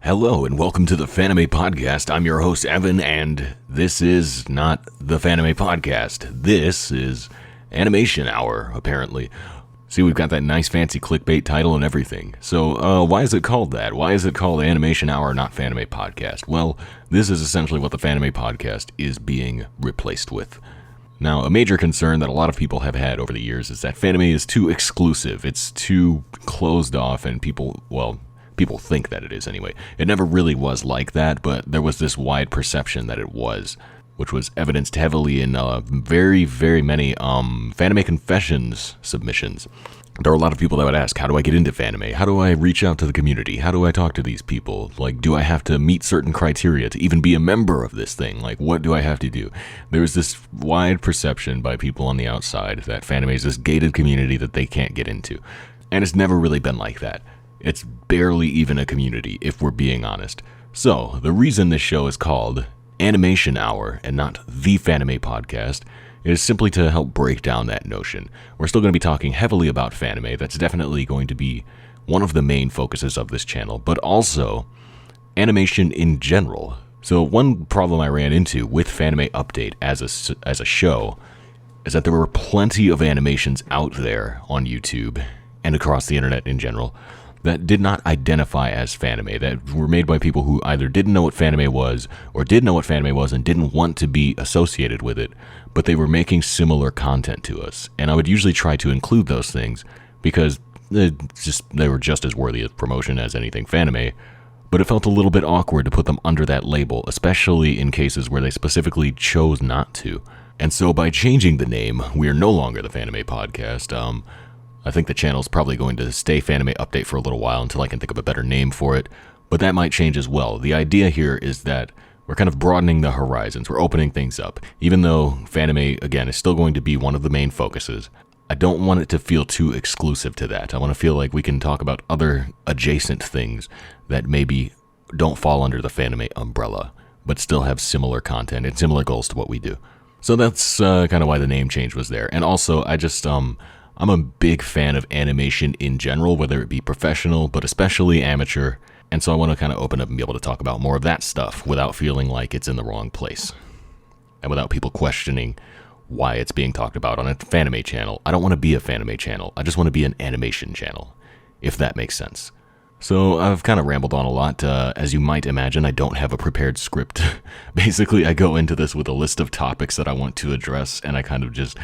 Hello and welcome to the Fanime Podcast. I'm your host, Evan, and this is not the Fanime Podcast. This is Animation Hour, apparently. See, we've got that nice fancy clickbait title and everything. So, why is it called that? Why is it called Animation Hour, not Fanime Podcast? Well, this is essentially what the Fanime Podcast is being replaced with. Now, a major concern that a lot of people have had over the years is that Fanime is too exclusive. It's too closed off, and people think that it is anyway. It never really was like that, but there was this wide perception that it was, which was evidenced heavily in very, very many Fanime Confessions submissions. There were a lot of people that would ask, how do I get into Fanime? How do I reach out to the community? How do I talk to these people? Like, do I have to meet certain criteria to even be a member of this thing? Like, what do I have to do? There was this wide perception by people on the outside that Fanime is this gated community that they can't get into. And it's never really been like that. It's barely even a community, if we're being honest. So, the reason this show is called Animation Hour and not the Fanime Podcast is simply to help break down that notion. We're still going to be talking heavily about Fanime. That's definitely going to be one of the main focuses of this channel, but also animation in general. So, one problem I ran into with Fanime Update as a show is that there were plenty of animations out there on YouTube and across the internet in general that did not identify as Fanime, that were made by people who either didn't know what Fanime was, or did know what Fanime was and didn't want to be associated with it, but they were making similar content to us. And I would usually try to include those things, because they were just as worthy of promotion as anything Fanime, but it felt a little bit awkward to put them under that label, especially in cases where they specifically chose not to. And so by changing the name, we are no longer the Fanime Podcast. I think the channel's probably going to stay Fanime Update for a little while until I can think of a better name for it, but that might change as well. The idea here is that we're kind of broadening the horizons, we're opening things up. Even though Fanime, again, is still going to be one of the main focuses, I don't want it to feel too exclusive to that. I want to feel like we can talk about other adjacent things that maybe don't fall under the Fanime umbrella, but still have similar content and similar goals to what we do. So that's kind of why the name change was there. And also, I'm a big fan of animation in general, whether it be professional, but especially amateur, and so I want to kind of open up and be able to talk about more of that stuff without feeling like it's in the wrong place, and without people questioning why it's being talked about on a Fanime channel. I don't want to be a Fanime channel, I just want to be an animation channel, if that makes sense. So I've kind of rambled on a lot. As you might imagine, I don't have a prepared script. Basically, I go into this with a list of topics that I want to address, and I kind of just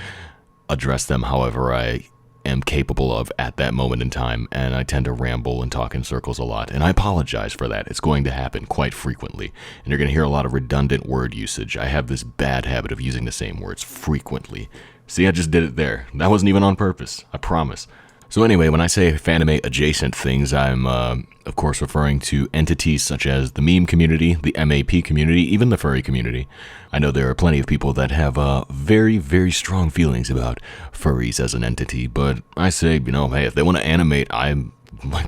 address them however I am capable of at that moment in time, and I tend to ramble and talk in circles a lot, and I apologize for that. It's going to happen quite frequently, and you're going to hear a lot of redundant word usage. I have this bad habit of using the same words frequently. See, I just did it there. That wasn't even on purpose, I promise. So anyway, when I say Fanime adjacent things, I'm of course referring to entities such as the meme community, the MAP community, even the furry community. I know there are plenty of people that have very, very strong feelings about furries as an entity, but I say, hey, if they want to animate, I'm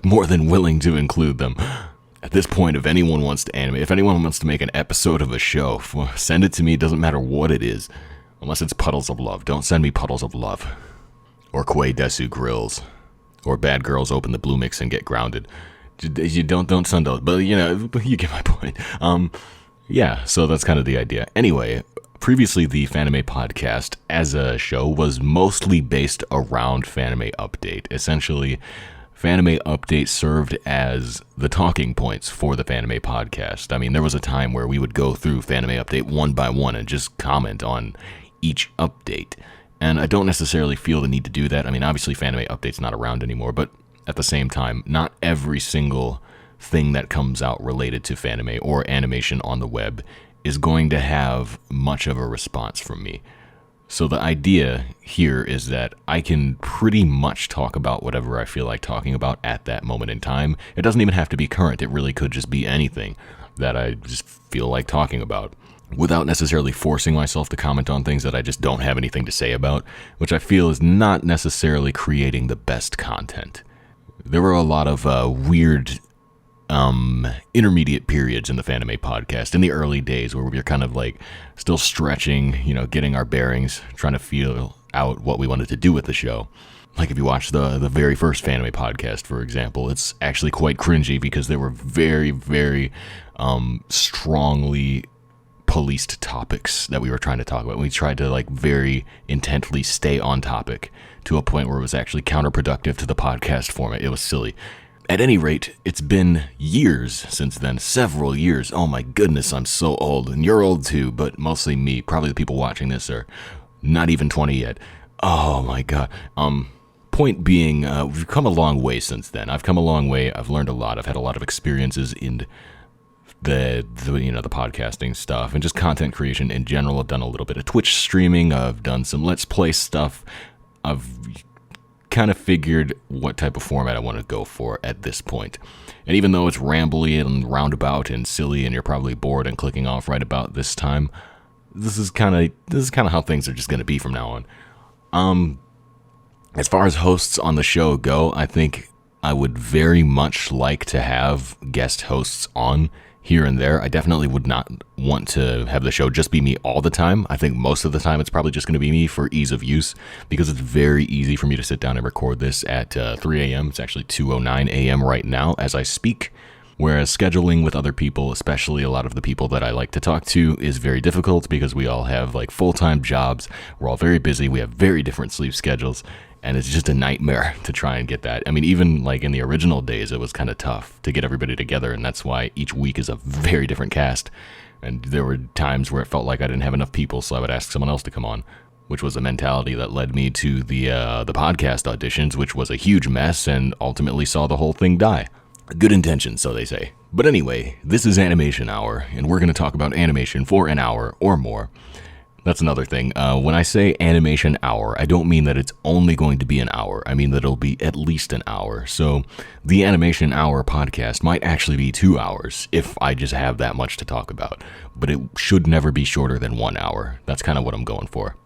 more than willing to include them. At this point, if anyone wants to animate, if anyone wants to make an episode of a show, send it to me. It doesn't matter what it is, unless it's Puddles of Love. Don't send me Puddles of Love. Or Quay Desu Grills. Or Bad Girls Open the Blue Mix and Get Grounded. You don't send those, but you get my point. Yeah, so that's kind of the idea. Anyway, previously the Fanime Podcast as a show was mostly based around Fanime Update. Essentially, Fanime Update served as the talking points for the Fanime Podcast. I mean, there was a time where we would go through Fanime Update one by one and just comment on each update. And I don't necessarily feel the need to do that. I mean, obviously Fanime Update's not around anymore, but at the same time, not every single thing that comes out related to Fanime or animation on the web is going to have much of a response from me. So the idea here is that I can pretty much talk about whatever I feel like talking about at that moment in time. It doesn't even have to be current. It really could just be anything that I just feel like talking about, without necessarily forcing myself to comment on things that I just don't have anything to say about, which I feel is not necessarily creating the best content. There were a lot of weird intermediate periods in the Fanime Podcast in the early days where we were kind of like still stretching, getting our bearings, trying to feel out what we wanted to do with the show. Like if you watch the very first Fanime podcast, for example, it's actually quite cringy because there were very, very strongly policed topics that we were trying to talk about. We tried to like very intently stay on topic to a point where it was actually counterproductive to the podcast format. It was silly. At any rate, it's been years since then, several years. Oh my goodness, I'm so old, and you're old too, but mostly me. Probably the people watching this are not even 20 yet. Oh my god. Point being, we've come a long way since then. I've come a long way. I've learned a lot. I've had a lot of experiences in the podcasting stuff and just content creation in general. I've done a little bit of Twitch streaming. I've done some Let's Play stuff. I've kind of figured what type of format I want to go for at this point. And even though it's rambly and roundabout and silly and you're probably bored and clicking off right about this time, this is kind of how things are just going to be from now on. As far as hosts on the show go, I think I would very much like to have guest hosts on here and there. I definitely would not want to have the show just be me all the time. I think most of the time it's probably just going to be me for ease of use, because it's very easy for me to sit down and record this at 3 a.m. It's actually 2:09 a.m. right now as I speak. Whereas scheduling with other people, especially a lot of the people that I like to talk to, is very difficult because we all have like full-time jobs. We're all very busy. We have very different sleep schedules, and it's just a nightmare to try and get that. I mean, even like in the original days, it was kind of tough to get everybody together, and that's why each week is a very different cast. And there were times where it felt like I didn't have enough people, so I would ask someone else to come on, which was a mentality that led me to the podcast auditions, which was a huge mess and ultimately saw the whole thing die. Good intentions, so they say. But anyway, this is Animation Hour, and we're going to talk about animation for an hour or more. That's another thing. When I say Animation Hour, I don't mean that it's only going to be an hour. I mean that it'll be at least an hour. So the Animation Hour podcast might actually be 2 hours if I just have that much to talk about. But it should never be shorter than 1 hour. That's kind of what I'm going for.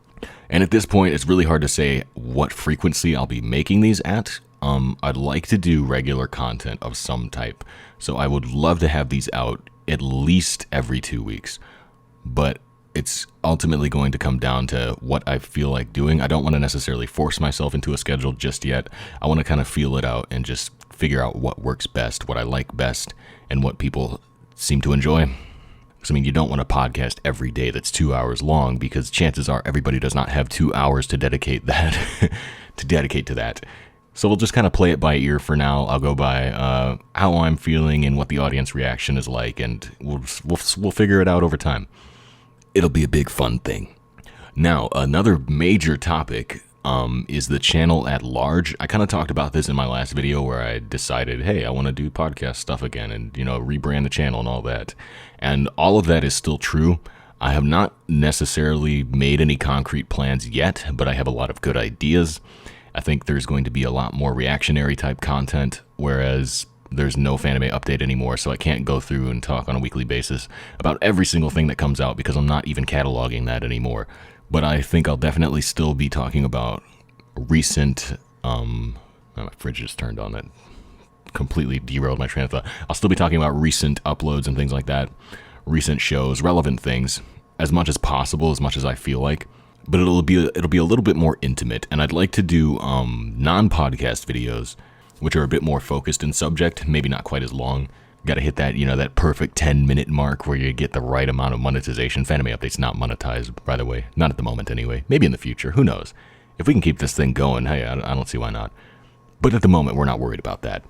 And at this point, it's really hard to say what frequency I'll be making these at. I'd like to do regular content of some type, so I would love to have these out at least every 2 weeks, but it's ultimately going to come down to what I feel like doing. I don't want to necessarily force myself into a schedule just yet. I want to kind of feel it out and just figure out what works best, what I like best, and what people seem to enjoy. Because, I mean, you don't want a podcast every day that's 2 hours long, because chances are everybody does not have 2 hours to dedicate that to that. So we'll just kind of play it by ear for now. I'll go by how I'm feeling and what the audience reaction is like, and we'll figure it out over time. It'll be a big fun thing. Now, another major topic is the channel at large. I kind of talked about this in my last video where I decided, hey, I want to do podcast stuff again and, rebrand the channel and all that. And all of that is still true. I have not necessarily made any concrete plans yet, but I have a lot of good ideas. I think there's going to be a lot more reactionary type content, whereas there's no Fanime update anymore, so I can't go through and talk on a weekly basis about every single thing that comes out because I'm not even cataloging that anymore. But I think I'll definitely still be talking about recent, my fridge just turned on, that completely derailed my train of thought. I'll still be talking about recent uploads and things like that, recent shows, relevant things, as much as possible, as much as I feel like. But it'll be a little bit more intimate, and I'd like to do non-podcast videos, which are a bit more focused in subject, maybe not quite as long. Got to hit that, that perfect 10-minute mark where you get the right amount of monetization. Fanime Update's not monetized, by the way. Not at the moment, anyway. Maybe in the future. Who knows? If we can keep this thing going, hey, I don't see why not. But at the moment, we're not worried about that.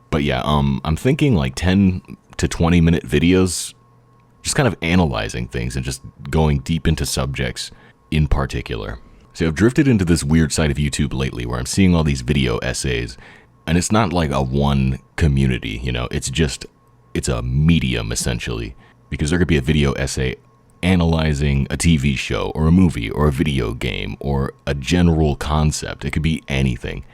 But yeah, I'm thinking like 10 to 20-minute videos, just kind of analyzing things and just going deep into subjects in particular. So I've drifted into this weird side of YouTube lately where I'm seeing all these video essays, and it's not like a one community, it's a medium essentially, because there could be a video essay analyzing a TV show or a movie or a video game or a general concept. It could be anything.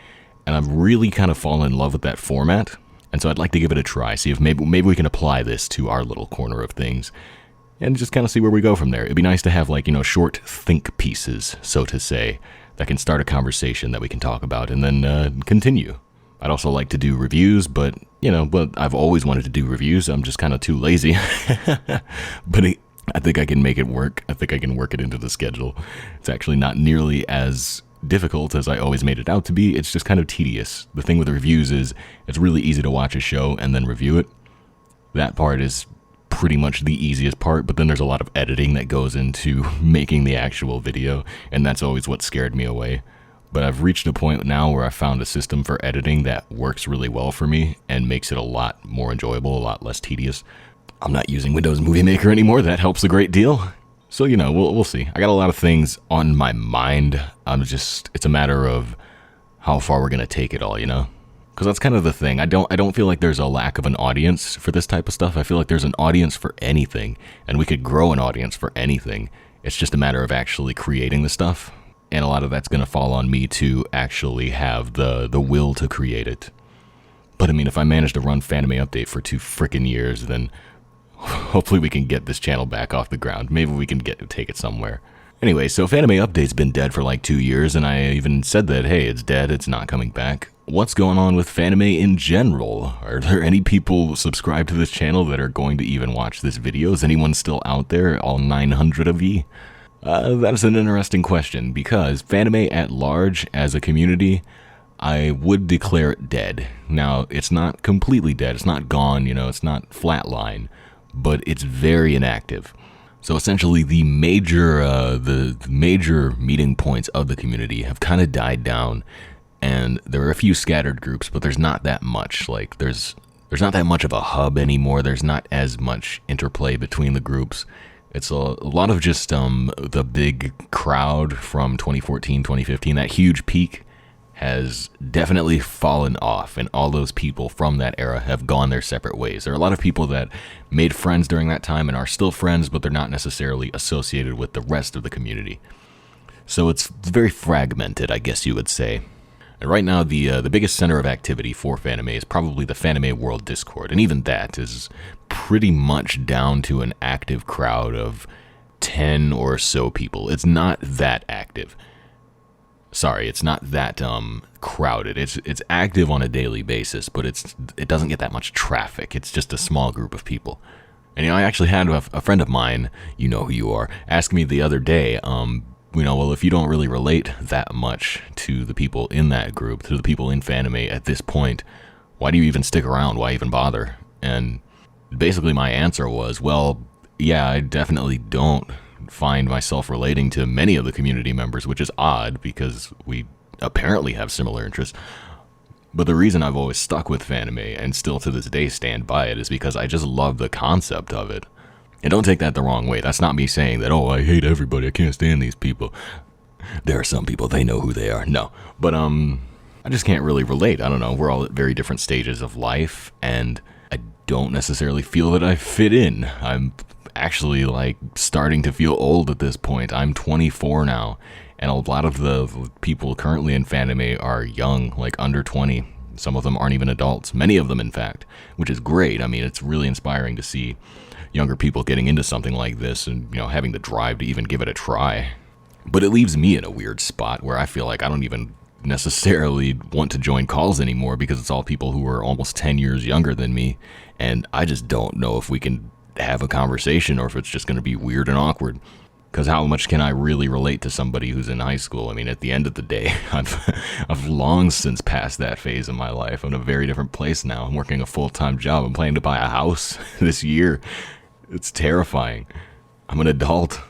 And I've really kind of fallen in love with that format, and so I'd like to give it a try, see if maybe we can apply this to our little corner of things. And just kind of see where we go from there. It'd be nice to have short think pieces, so to say, that can start a conversation that we can talk about and then continue. I'd also like to do reviews, but I've always wanted to do reviews. I'm just kind of too lazy. But I think I can make it work. I think I can work it into the schedule. It's actually not nearly as difficult as I always made it out to be. It's just kind of tedious. The thing with reviews is it's really easy to watch a show and then review it. That part is pretty much the easiest part, but then there's a lot of editing that goes into making the actual video, and that's always what scared me away. But I've reached a point now where I found a system for editing that works really well for me and makes it a lot more enjoyable, a lot less tedious. I'm not using Windows Movie Maker anymore. That helps a great deal. So, we'll see. I got a lot of things on my mind. It's a matter of how far we're going to take it all, Because that's kind of the thing. I don't feel like there's a lack of an audience for this type of stuff. I feel like there's an audience for anything, and we could grow an audience for anything. It's just a matter of actually creating the stuff. And a lot of that's going to fall on me to actually have the will to create it. But if I manage to run Fanime Update for 2 frickin' years, then hopefully we can get this channel back off the ground. Maybe we can take it somewhere. Anyway, so Fanime Update's been dead for like 2 years, and I even said that, hey, it's dead, it's not coming back. What's going on with Fanime in general? Are there any people subscribed to this channel that are going to even watch this video? Is anyone still out there, all 900 of ye? That's an interesting question, because Fanime at large, as a community, I would declare it dead. Now, it's not completely dead, it's not gone, it's not flatline, but it's very inactive. So essentially, the major meeting points of the community have kind of died down, and there are a few scattered groups, but there's not that much. Like, there's not that much of a hub anymore, there's not as much interplay between the groups. It's a lot of just the big crowd from 2014, 2015. That huge peak has definitely fallen off, and all those people from that era have gone their separate ways. There are a lot of people that made friends during that time and are still friends, but they're not necessarily associated with the rest of the community. So it's very fragmented, I guess you would say. And right now, the biggest center of activity for Fanime is probably the Fanime World Discord, and even that is pretty much down to an active crowd of 10 or so people. It's not that active. Sorry, it's not that crowded. It's active on a daily basis, but it doesn't get that much traffic. It's just a small group of people. And I actually had a friend of mine, you know who you are, ask me the other day, well, if you don't really relate that much to the people in that group, to the people in Fanime at this point, why do you even stick around? Why even bother? And basically my answer was, well, yeah, I definitely don't find myself relating to many of the community members, which is odd because we apparently have similar interests. But the reason I've always stuck with Fanime and still to this day stand by it is because I just love the concept of it. And don't take that the wrong way. That's not me saying that, oh, I hate everybody, I can't stand these people. There are some people, they know who they are. No. But I just can't really relate. I don't know. We're all at very different stages of life, and I don't necessarily feel that I fit in. I'm actually starting to feel old at this point. I'm 24 now, and a lot of the people currently in Fanime are young, under 20. Some of them aren't even adults. Many of them, in fact, which is great. It's really inspiring to see younger people getting into something like this and, having the drive to even give it a try. But it leaves me in a weird spot where I feel like I don't even necessarily want to join calls anymore because it's all people who are almost 10 years younger than me, and I just don't know if we can have a conversation or if it's just going to be weird and awkward. Because how much can I really relate to somebody who's in high school? At the end of the day, I've long since passed that phase in my life. I'm in a very different place now. I'm working a full-time job. I'm planning to buy a house this year. It's terrifying. I'm an adult.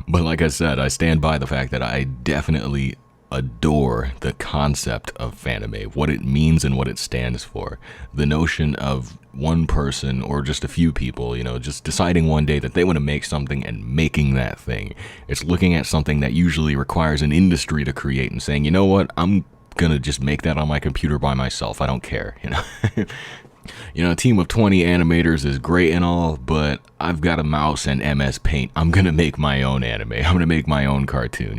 But like I said, I stand by the fact that I definitely adore the concept of Fanime, what it means and what it stands for. The notion of one person or just a few people, just deciding one day that they want to make something and making that thing. It's looking at something that usually requires an industry to create and saying, you know what, I'm gonna just make that on my computer by myself. I don't care, a team of 20 animators is great and all, but I've got a mouse and MS Paint. I'm gonna make my own anime. I'm gonna make my own cartoon,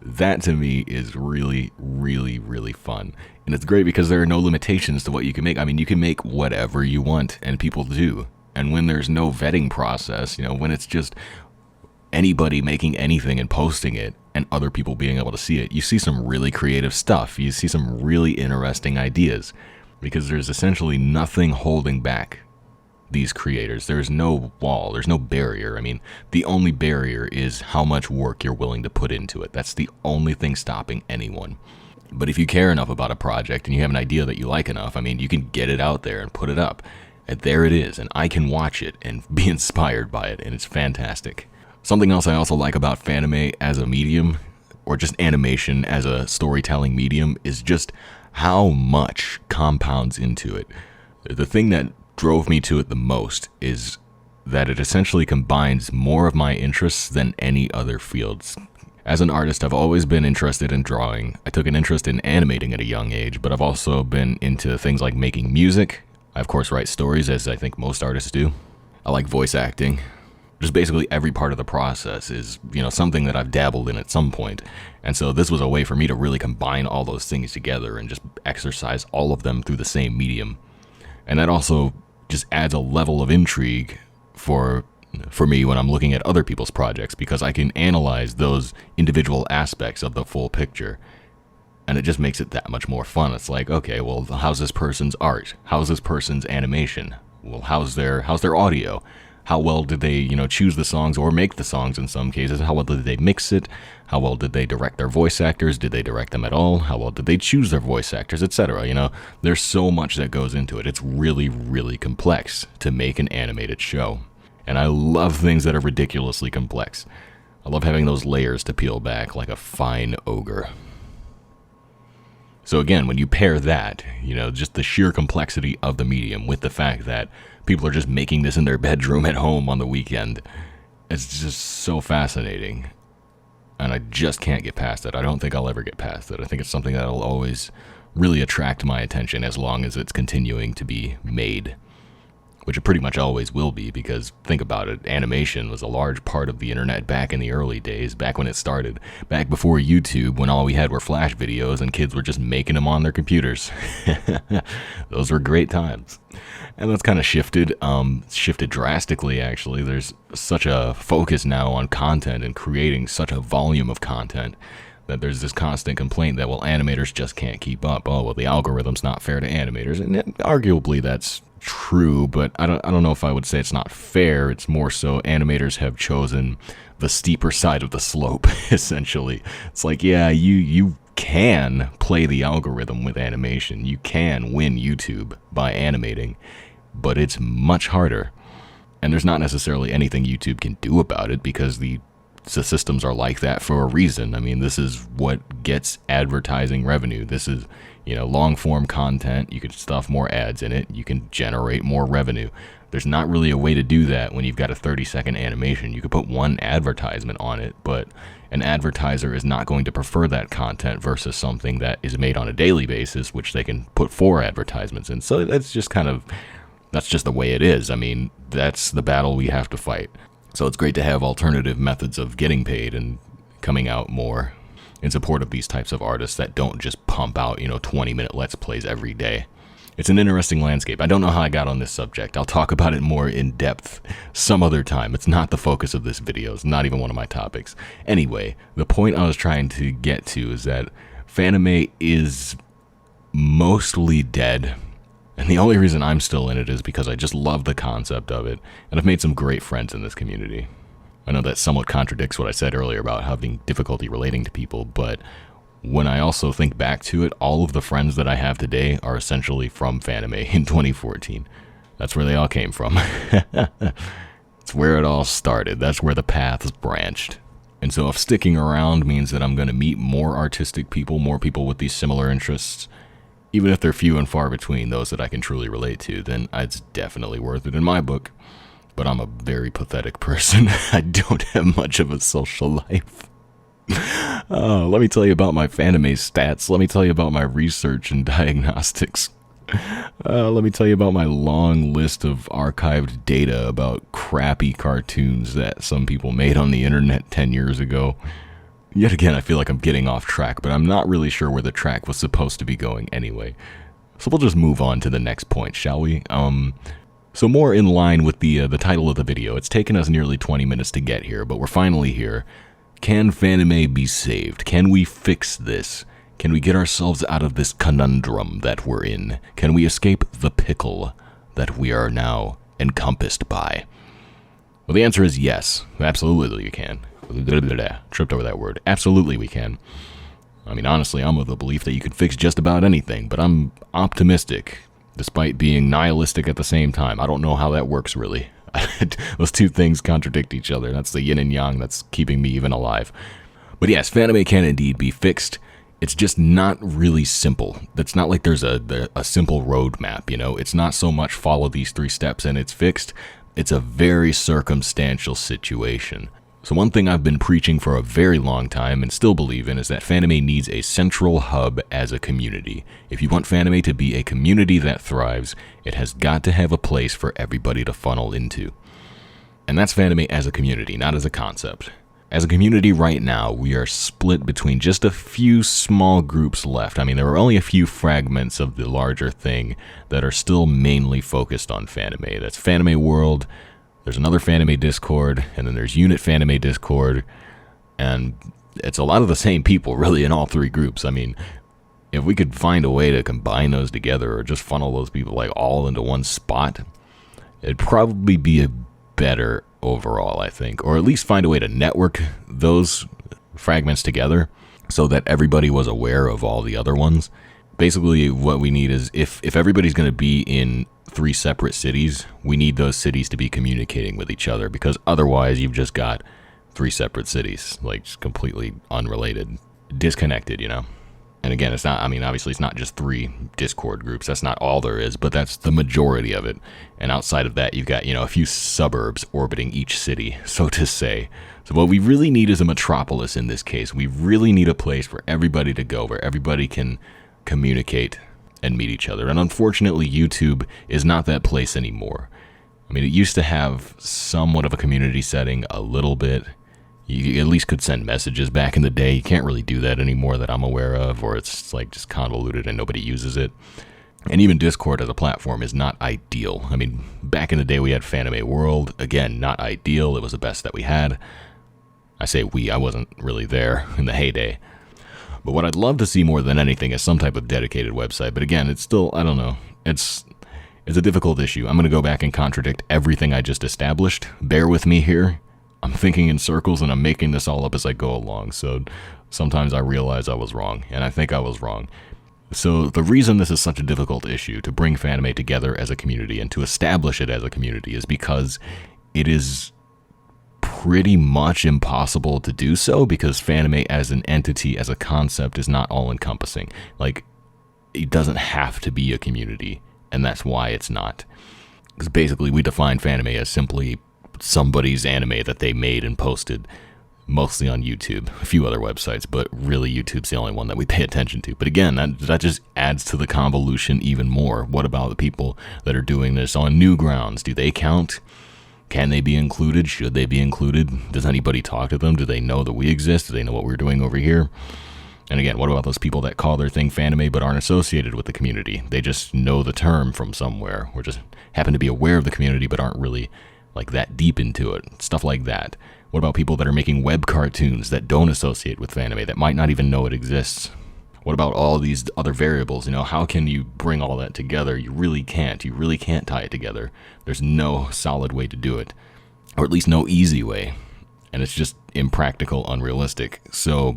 That to me is really, really, really fun. And it's great because there are no limitations to what you can make. You can make whatever you want, and people do. And when there's no vetting process, when it's just anybody making anything and posting it, and other people being able to see it, you see some really creative stuff. You see some really interesting ideas, because there's essentially nothing holding back these creators. There's no wall, there's no barrier. I mean, the only barrier is how much work you're willing to put into it. That's the only thing stopping anyone. But if you care enough about a project and you have an idea that you like enough, I mean, you can get it out there and put it up. And there it is, and I can watch it and be inspired by it, and it's fantastic. Something else I also like about Fanime as a medium, or just animation as a storytelling medium, is just how much compounds into it. The thing that drove me to it the most is that it essentially combines more of my interests than any other fields. As an artist, I've always been interested in drawing. I took an interest in animating at a young age, but I've also been into things like making music. I, of course, write stories, as I think most artists do. I like voice acting. Just basically every part of the process is, something that I've dabbled in at some point. And so this was a way for me to really combine all those things together and just exercise all of them through the same medium. And that also just adds a level of intrigue for me when I'm looking at other people's projects, because I can analyze those individual aspects of the full picture. And it just makes it that much more fun. It's like, okay, well, how's this person's art? How's this person's animation? Well, how's their audio? How well did they, choose the songs or make the songs in some cases? How well did they mix it? How well did they direct their voice actors? Did they direct them at all? How well did they choose their voice actors, etc.? There's so much that goes into it. It's really, really complex to make an animated show. And I love things that are ridiculously complex. I love having those layers to peel back like a fine ogre. So again, when you pair that, just the sheer complexity of the medium with the fact that people are just making this in their bedroom at home on the weekend, it's just so fascinating. And I just can't get past it. I don't think I'll ever get past it. I think it's something that'll always really attract my attention as long as it's continuing to be made. Which it pretty much always will be, because think about it, animation was a large part of the internet back in the early days, back when it started, back before YouTube, when all we had were Flash videos and kids were just making them on their computers. Those were great times. And that's kind of shifted drastically, actually. There's such a focus now on content and creating such a volume of content that there's this constant complaint that, well, animators just can't keep up. Oh, well, the algorithm's not fair to animators. And arguably that's true, but I don't know if I would say it's not fair. It's more so animators have chosen the steeper side of the slope, essentially. It's like, yeah, you can play the algorithm with animation. You can win YouTube by animating, but it's much harder. And there's not necessarily anything YouTube can do about it, because the systems are like that for a reason. I mean, this is what gets advertising revenue. This is, long form content. You could stuff more ads in it. You can generate more revenue. There's not really a way to do that when you've got a 30-second animation. You could put one advertisement on it, but an advertiser is not going to prefer that content versus something that is made on a daily basis, which they can put 4 advertisements in. So that's just the way it is. I mean, that's the battle we have to fight. So it's great to have alternative methods of getting paid and coming out more in support of these types of artists that don't just pump out, 20-minute Let's Plays every day. It's an interesting landscape. I don't know how I got on this subject. I'll talk about it more in depth some other time. It's not the focus of this video. It's not even one of my topics. Anyway, the point I was trying to get to is that Fanime is mostly dead. And the only reason I'm still in it is because I just love the concept of it, and I've made some great friends in this community. I know that somewhat contradicts what I said earlier about having difficulty relating to people, but when I also think back to it, all of the friends that I have today are essentially from Fanime in 2014. That's where they all came from. It's where it all started. That's where the paths branched. And so if sticking around means that I'm going to meet more artistic people, more people with these similar interests, even if they're few and far between, those that I can truly relate to, then it's definitely worth it in my book. But I'm a very pathetic person. I don't have much of a social life. Let me tell you about my Fanime stats. Let me tell you about my research and diagnostics. Let me tell you about my long list of archived data about crappy cartoons that some people made on the internet 10 years ago. Yet again, I feel like I'm getting off track, but I'm not really sure where the track was supposed to be going anyway. So we'll just move on to the next point, shall we? So more in line with the title of the video. It's taken us nearly 20 minutes to get here, but we're finally here. Can Fanime be saved? Can we fix this? Can we get ourselves out of this conundrum that we're in? Can we escape the pickle that we are now encompassed by? Well, the answer is yes. Absolutely you can. Tripped over that word. Absolutely we can. I mean, honestly, I'm of the belief that you can fix just about anything, but I'm optimistic, despite being nihilistic at the same time. I don't know how that works, really. Those two things contradict each other. That's the yin and yang that's keeping me even alive. But yes, Fanime can indeed be fixed. It's just not really simple. It's not like there's a simple roadmap, you know? It's not so much follow these 3 steps and it's fixed. It's a very circumstantial situation. So one thing I've been preaching for a very long time and still believe in is that Fanime needs a central hub as a community. If you want Fanime to be a community that thrives, it has got to have a place for everybody to funnel into. And that's Fanime as a community, not as a concept. As a community right now, we are split between just a few small groups left. I mean, there are only a few fragments of the larger thing that are still mainly focused on Fanime. That's Fanime World, there's another Fanime Discord, and then there's Unit Fanime Discord, and it's a lot of the same people, really, in all 3 groups. I mean, if we could find a way to combine those together or just funnel those people, like, all into one spot, it'd probably be a better overall, I think, or at least find a way to network those fragments together so that everybody was aware of all the other ones. Basically, what we need is if everybody's going to be in 3 separate cities, we need those cities to be communicating with each other, because otherwise you've just got 3 separate cities, like completely unrelated, disconnected, you know? And again, it's not, I mean, obviously it's not just 3 Discord groups. That's not all there is, but that's the majority of it. And outside of that, you've got, you know, a few suburbs orbiting each city, so to say. So what we really need is a metropolis in this case. We really need a place for everybody to go, where everybody can communicate and meet each other. And unfortunately, YouTube is not that place anymore. I mean, it used to have somewhat of a community setting, a little bit. You at least could send messages back in the day. You can't really do that anymore that I'm aware of, or it's like just convoluted and nobody uses it. And even Discord as a platform is not ideal. I mean, back in the day we had Fanime World. Again, not ideal. It was the best that we had. I say we, I wasn't really there in the heyday. But what I'd love to see more than anything is some type of dedicated website. But again, it's still, I don't know. It's a difficult issue. I'm going to go back and contradict everything I just established. Bear with me here. I'm thinking in circles and I'm making this all up as I go along, so sometimes I realize I was wrong, and I think I was wrong. So the reason this is such a difficult issue to bring Fanime together as a community and to establish it as a community is because it is pretty much impossible to do so, because Fanime as an entity, as a concept, is not all-encompassing. Like, it doesn't have to be a community, and that's why it's not. Because basically we define Fanime as simply somebody's anime that they made and posted, mostly on YouTube, a few other websites, but really YouTube's the only one that we pay attention to. But again, that just adds to the convolution even more. What about the people that are doing this on Newgrounds? Do they count? Can they be included? Should they be included? Does anybody talk to them? Do they know that we exist? Do they know what we're doing over here? And again, what about those people that call their thing Fanime but aren't associated with the community? They just know the term from somewhere, or just happen to be aware of the community but aren't really like that deep into it, stuff like that. What about people that are making web cartoons that don't associate with Fanime, that might not even know it exists? What about all these other variables? You know, how can you bring all that together? You really can't. You really can't tie it together. There's no solid way to do it, or at least no easy way. And it's just impractical, unrealistic. So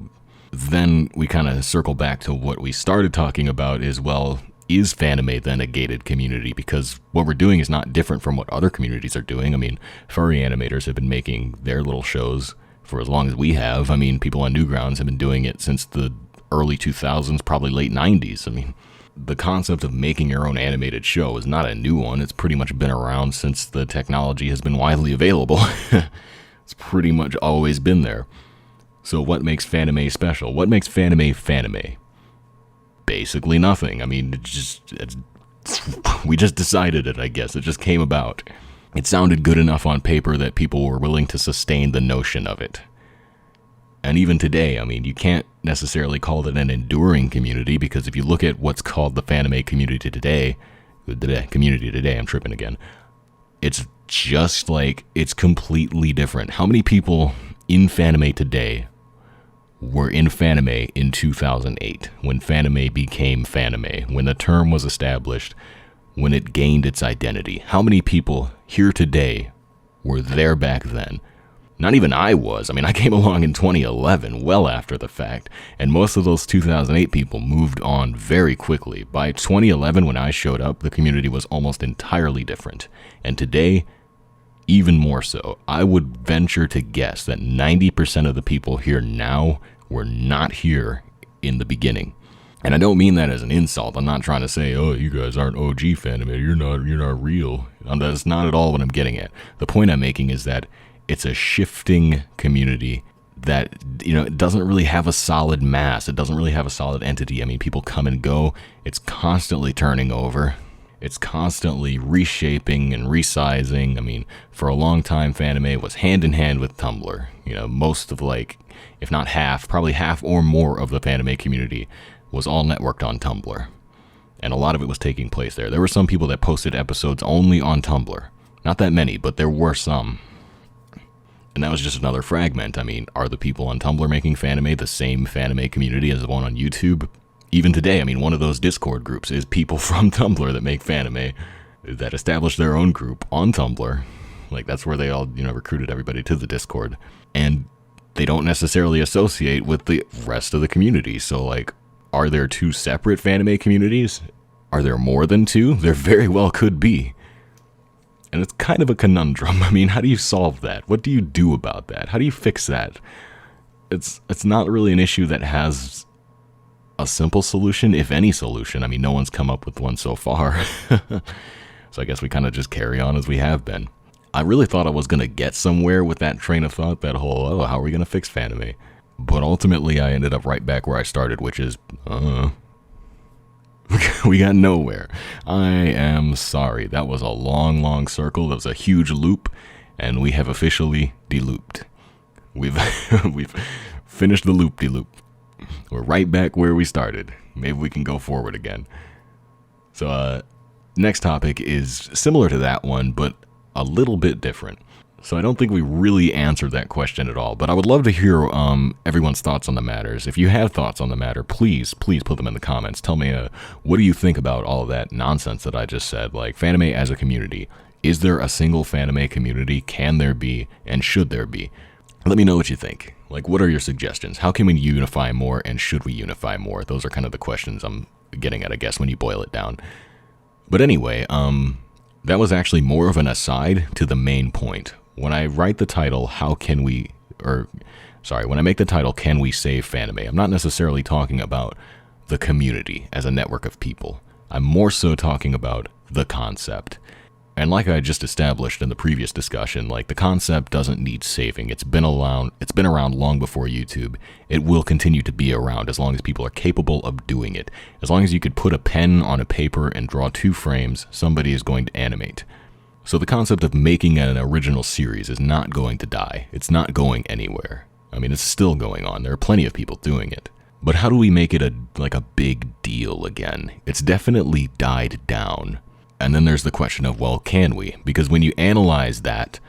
then we kind of circle back to what we started talking about is, well, is Fanime then a gated community? Because what we're doing is not different from what other communities are doing. I mean, furry animators have been making their little shows for as long as we have. I mean, people on Newgrounds have been doing it since the early 2000s, probably late 90s. I mean, the concept of making your own animated show is not a new one. It's pretty much been around since the technology has been widely available. It's pretty much always been there. So what makes Fanime special? What makes Fanime Fanime? Basically nothing. I mean, we just decided it, I guess. It just came about. It sounded good enough on paper that people were willing to sustain the notion of it. And even today, I mean, you can't necessarily call it an enduring community, because if you look at what's called the Fanime community today, I'm tripping again. It's just like, it's completely different. How many people in Fanime today were in Fanime in 2008, when Fanime became Fanime, when the term was established? when it gained its identity. How many people here today were there back then? Not even I was. I mean, I came along in 2011, well after the fact, and most of those 2008 people moved on very quickly. By 2011, when I showed up, the community was almost entirely different. And today, even more so. I would venture to guess that 90% of the people here now were not here in the beginning. And I don't mean that as an insult. I'm not trying to say, oh, you guys aren't OG Fanime, you're not real. That's not at all what I'm getting at. The point I'm making is that it's a shifting community that, it doesn't really have a solid mass. It doesn't really have a solid entity. I mean, people come and go. It's constantly turning over. It's constantly reshaping and resizing. I mean, for a long time, Fanime was hand in hand with Tumblr. Most of if not half, probably half or more of the Fanime community was all networked on Tumblr. And a lot of it was taking place there. There were some people that posted episodes only on Tumblr. Not that many, but there were some. And that was just another fragment. I mean, are the people on Tumblr making Fanime the same Fanime community as the one on YouTube? Even today, I mean, one of those Discord groups is people from Tumblr that make Fanime, that establish their own group on Tumblr. That's where they all, recruited everybody to the Discord. And they don't necessarily associate with the rest of the community. So, are there two separate Fanime communities? Are there more than two? There very well could be. And it's kind of a conundrum. I mean, how do you solve that? What do you do about that? How do you fix that? It's not really an issue that has a simple solution, if any solution. I mean, no one's come up with one so far. So I guess we kind of just carry on as we have been. I really thought I was going to get somewhere with that train of thought, that whole, how are we going to fix Fanime? But ultimately, I ended up right back where I started, which is, we got nowhere. I am sorry. That was a long, long circle. That was a huge loop, and we have officially de-looped. We've finished the loop-de-loop. We're right back where we started. Maybe we can go forward again. So, next topic is similar to that one, but a little bit different. So I don't think we really answered that question at all, but I would love to hear everyone's thoughts on the matters. If you have thoughts on the matter, please put them in the comments. Tell me, what do you think about all of that nonsense that I just said? Fanime as a community. Is there a single Fanime community? Can there be? And should there be? Let me know what you think. What are your suggestions? How can we unify more, and should we unify more? Those are kind of the questions I'm getting at, I guess, when you boil it down. But anyway, that was actually more of an aside to the main point. When I write the title, when I make the title, Can We Save Fanime? I'm not necessarily talking about the community as a network of people. I'm more so talking about the concept. And like I just established in the previous discussion, the concept doesn't need saving. It's been around long before YouTube. It will continue to be around as long as people are capable of doing it. As long as you could put a pen on a paper and draw 2 frames, somebody is going to animate. So the concept of making an original series is not going to die. It's not going anywhere. I mean, it's still going on. There are plenty of people doing it. But how do we make it a big deal again? It's definitely died down. And then there's the question of, well, can we? Because when you analyze that,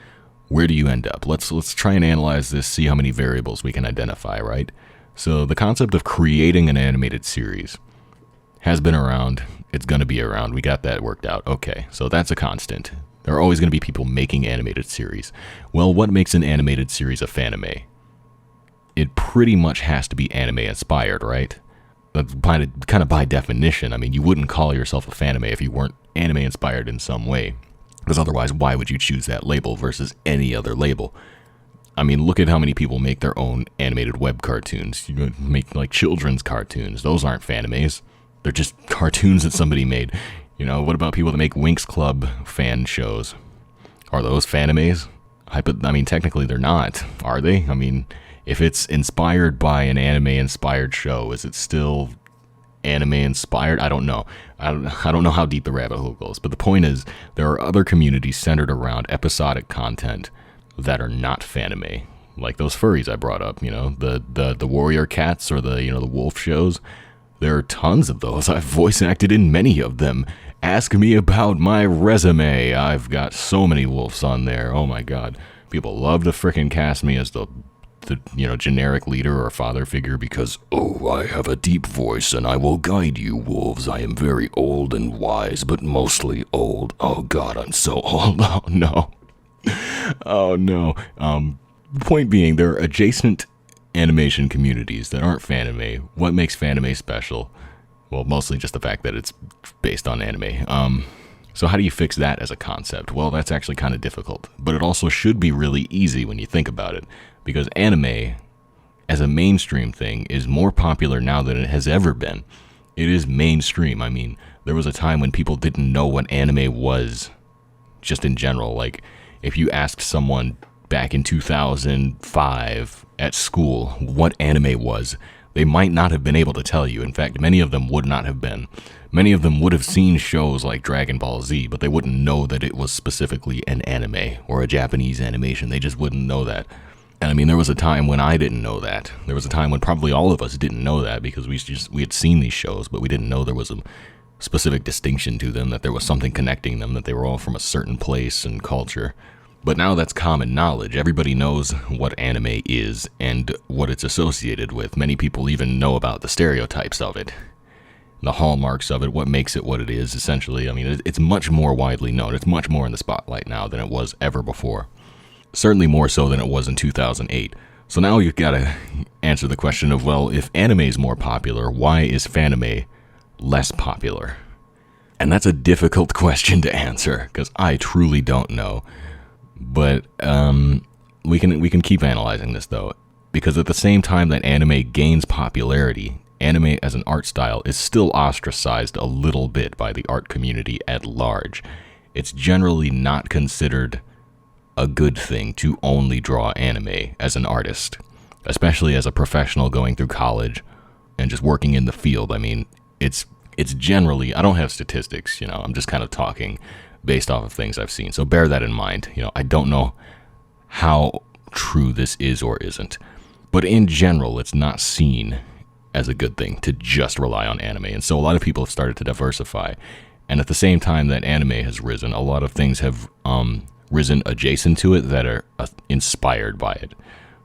where do you end up? Let's try and analyze this, see how many variables we can identify, right? So the concept of creating an animated series has been around. It's going to be around. We got that worked out. Okay, so that's a constant. There are always going to be people making animated series. Well, what makes an animated series a Fanime? It pretty much has to be anime inspired, right? That's kind of by definition. I mean, you wouldn't call yourself a Fanime if you weren't anime inspired in some way. Because otherwise, why would you choose that label versus any other label? I mean, look at how many people make their own animated web cartoons. You make children's cartoons. Those aren't Fanimes. They're just cartoons that somebody made. What about people that make Winx Club fan shows? Are those Fanimes? I mean, technically they're not, are they? I mean, if it's inspired by an anime-inspired show, is it still anime-inspired? I don't know. I don't know how deep the rabbit hole goes. But the point is, there are other communities centered around episodic content that are not Fanime. Like those furries I brought up, the warrior cats or the wolf shows. There are tons of those. I've voice acted in many of them. Ask me about my resume. I've got so many wolves on there. Oh my god. People love to frickin' cast me as the the generic leader or father figure because, oh, I have a deep voice and I will guide you, wolves. I am very old and wise, but mostly old. Oh God, I'm so old. Oh no. Oh no. Point being, there are adjacent animation communities that aren't Fanime. What makes Fanime special? Well, mostly just the fact that it's based on anime. So how do you fix that as a concept? Well, that's actually kind of difficult, but it also should be really easy when you think about it, because anime, as a mainstream thing, is more popular now than it has ever been. It is mainstream. I mean, there was a time when people didn't know what anime was, just in general. Like, if you asked someone back in 2005 at school what anime was, they might not have been able to tell you. In fact, many of them would not have been. Many of them would have seen shows like Dragon Ball Z, but they wouldn't know that it was specifically an anime or a Japanese animation. They just wouldn't know that. And I mean, there was a time when I didn't know that. There was a time when probably all of us didn't know that because we had seen these shows, but we didn't know there was a specific distinction to them, that there was something connecting them, that they were all from a certain place and culture. But now that's common knowledge. Everybody knows what anime is and what it's associated with. Many people even know about the stereotypes of it, the hallmarks of it, what makes it what it is, essentially. I mean, it's much more widely known. It's much more in the spotlight now than it was ever before. Certainly more so than it was in 2008. So now you've got to answer the question of, well, if anime is more popular, why is Fanime less popular? And that's a difficult question to answer, because I truly don't know. But we can keep analyzing this, though, because at the same time that anime gains popularity, anime as an art style is still ostracized a little bit by the art community at large. It's generally not considered a good thing to only draw anime as an artist, especially as a professional going through college and just working in the field. I mean, it's generally, I don't have statistics, I'm just kind of talking based off of things I've seen. So bear that in mind. I don't know how true this is or isn't, but in general, it's not seen as a good thing to just rely on anime. And so a lot of people have started to diversify. And at the same time that anime has risen, a lot of things have risen adjacent to it that are inspired by it.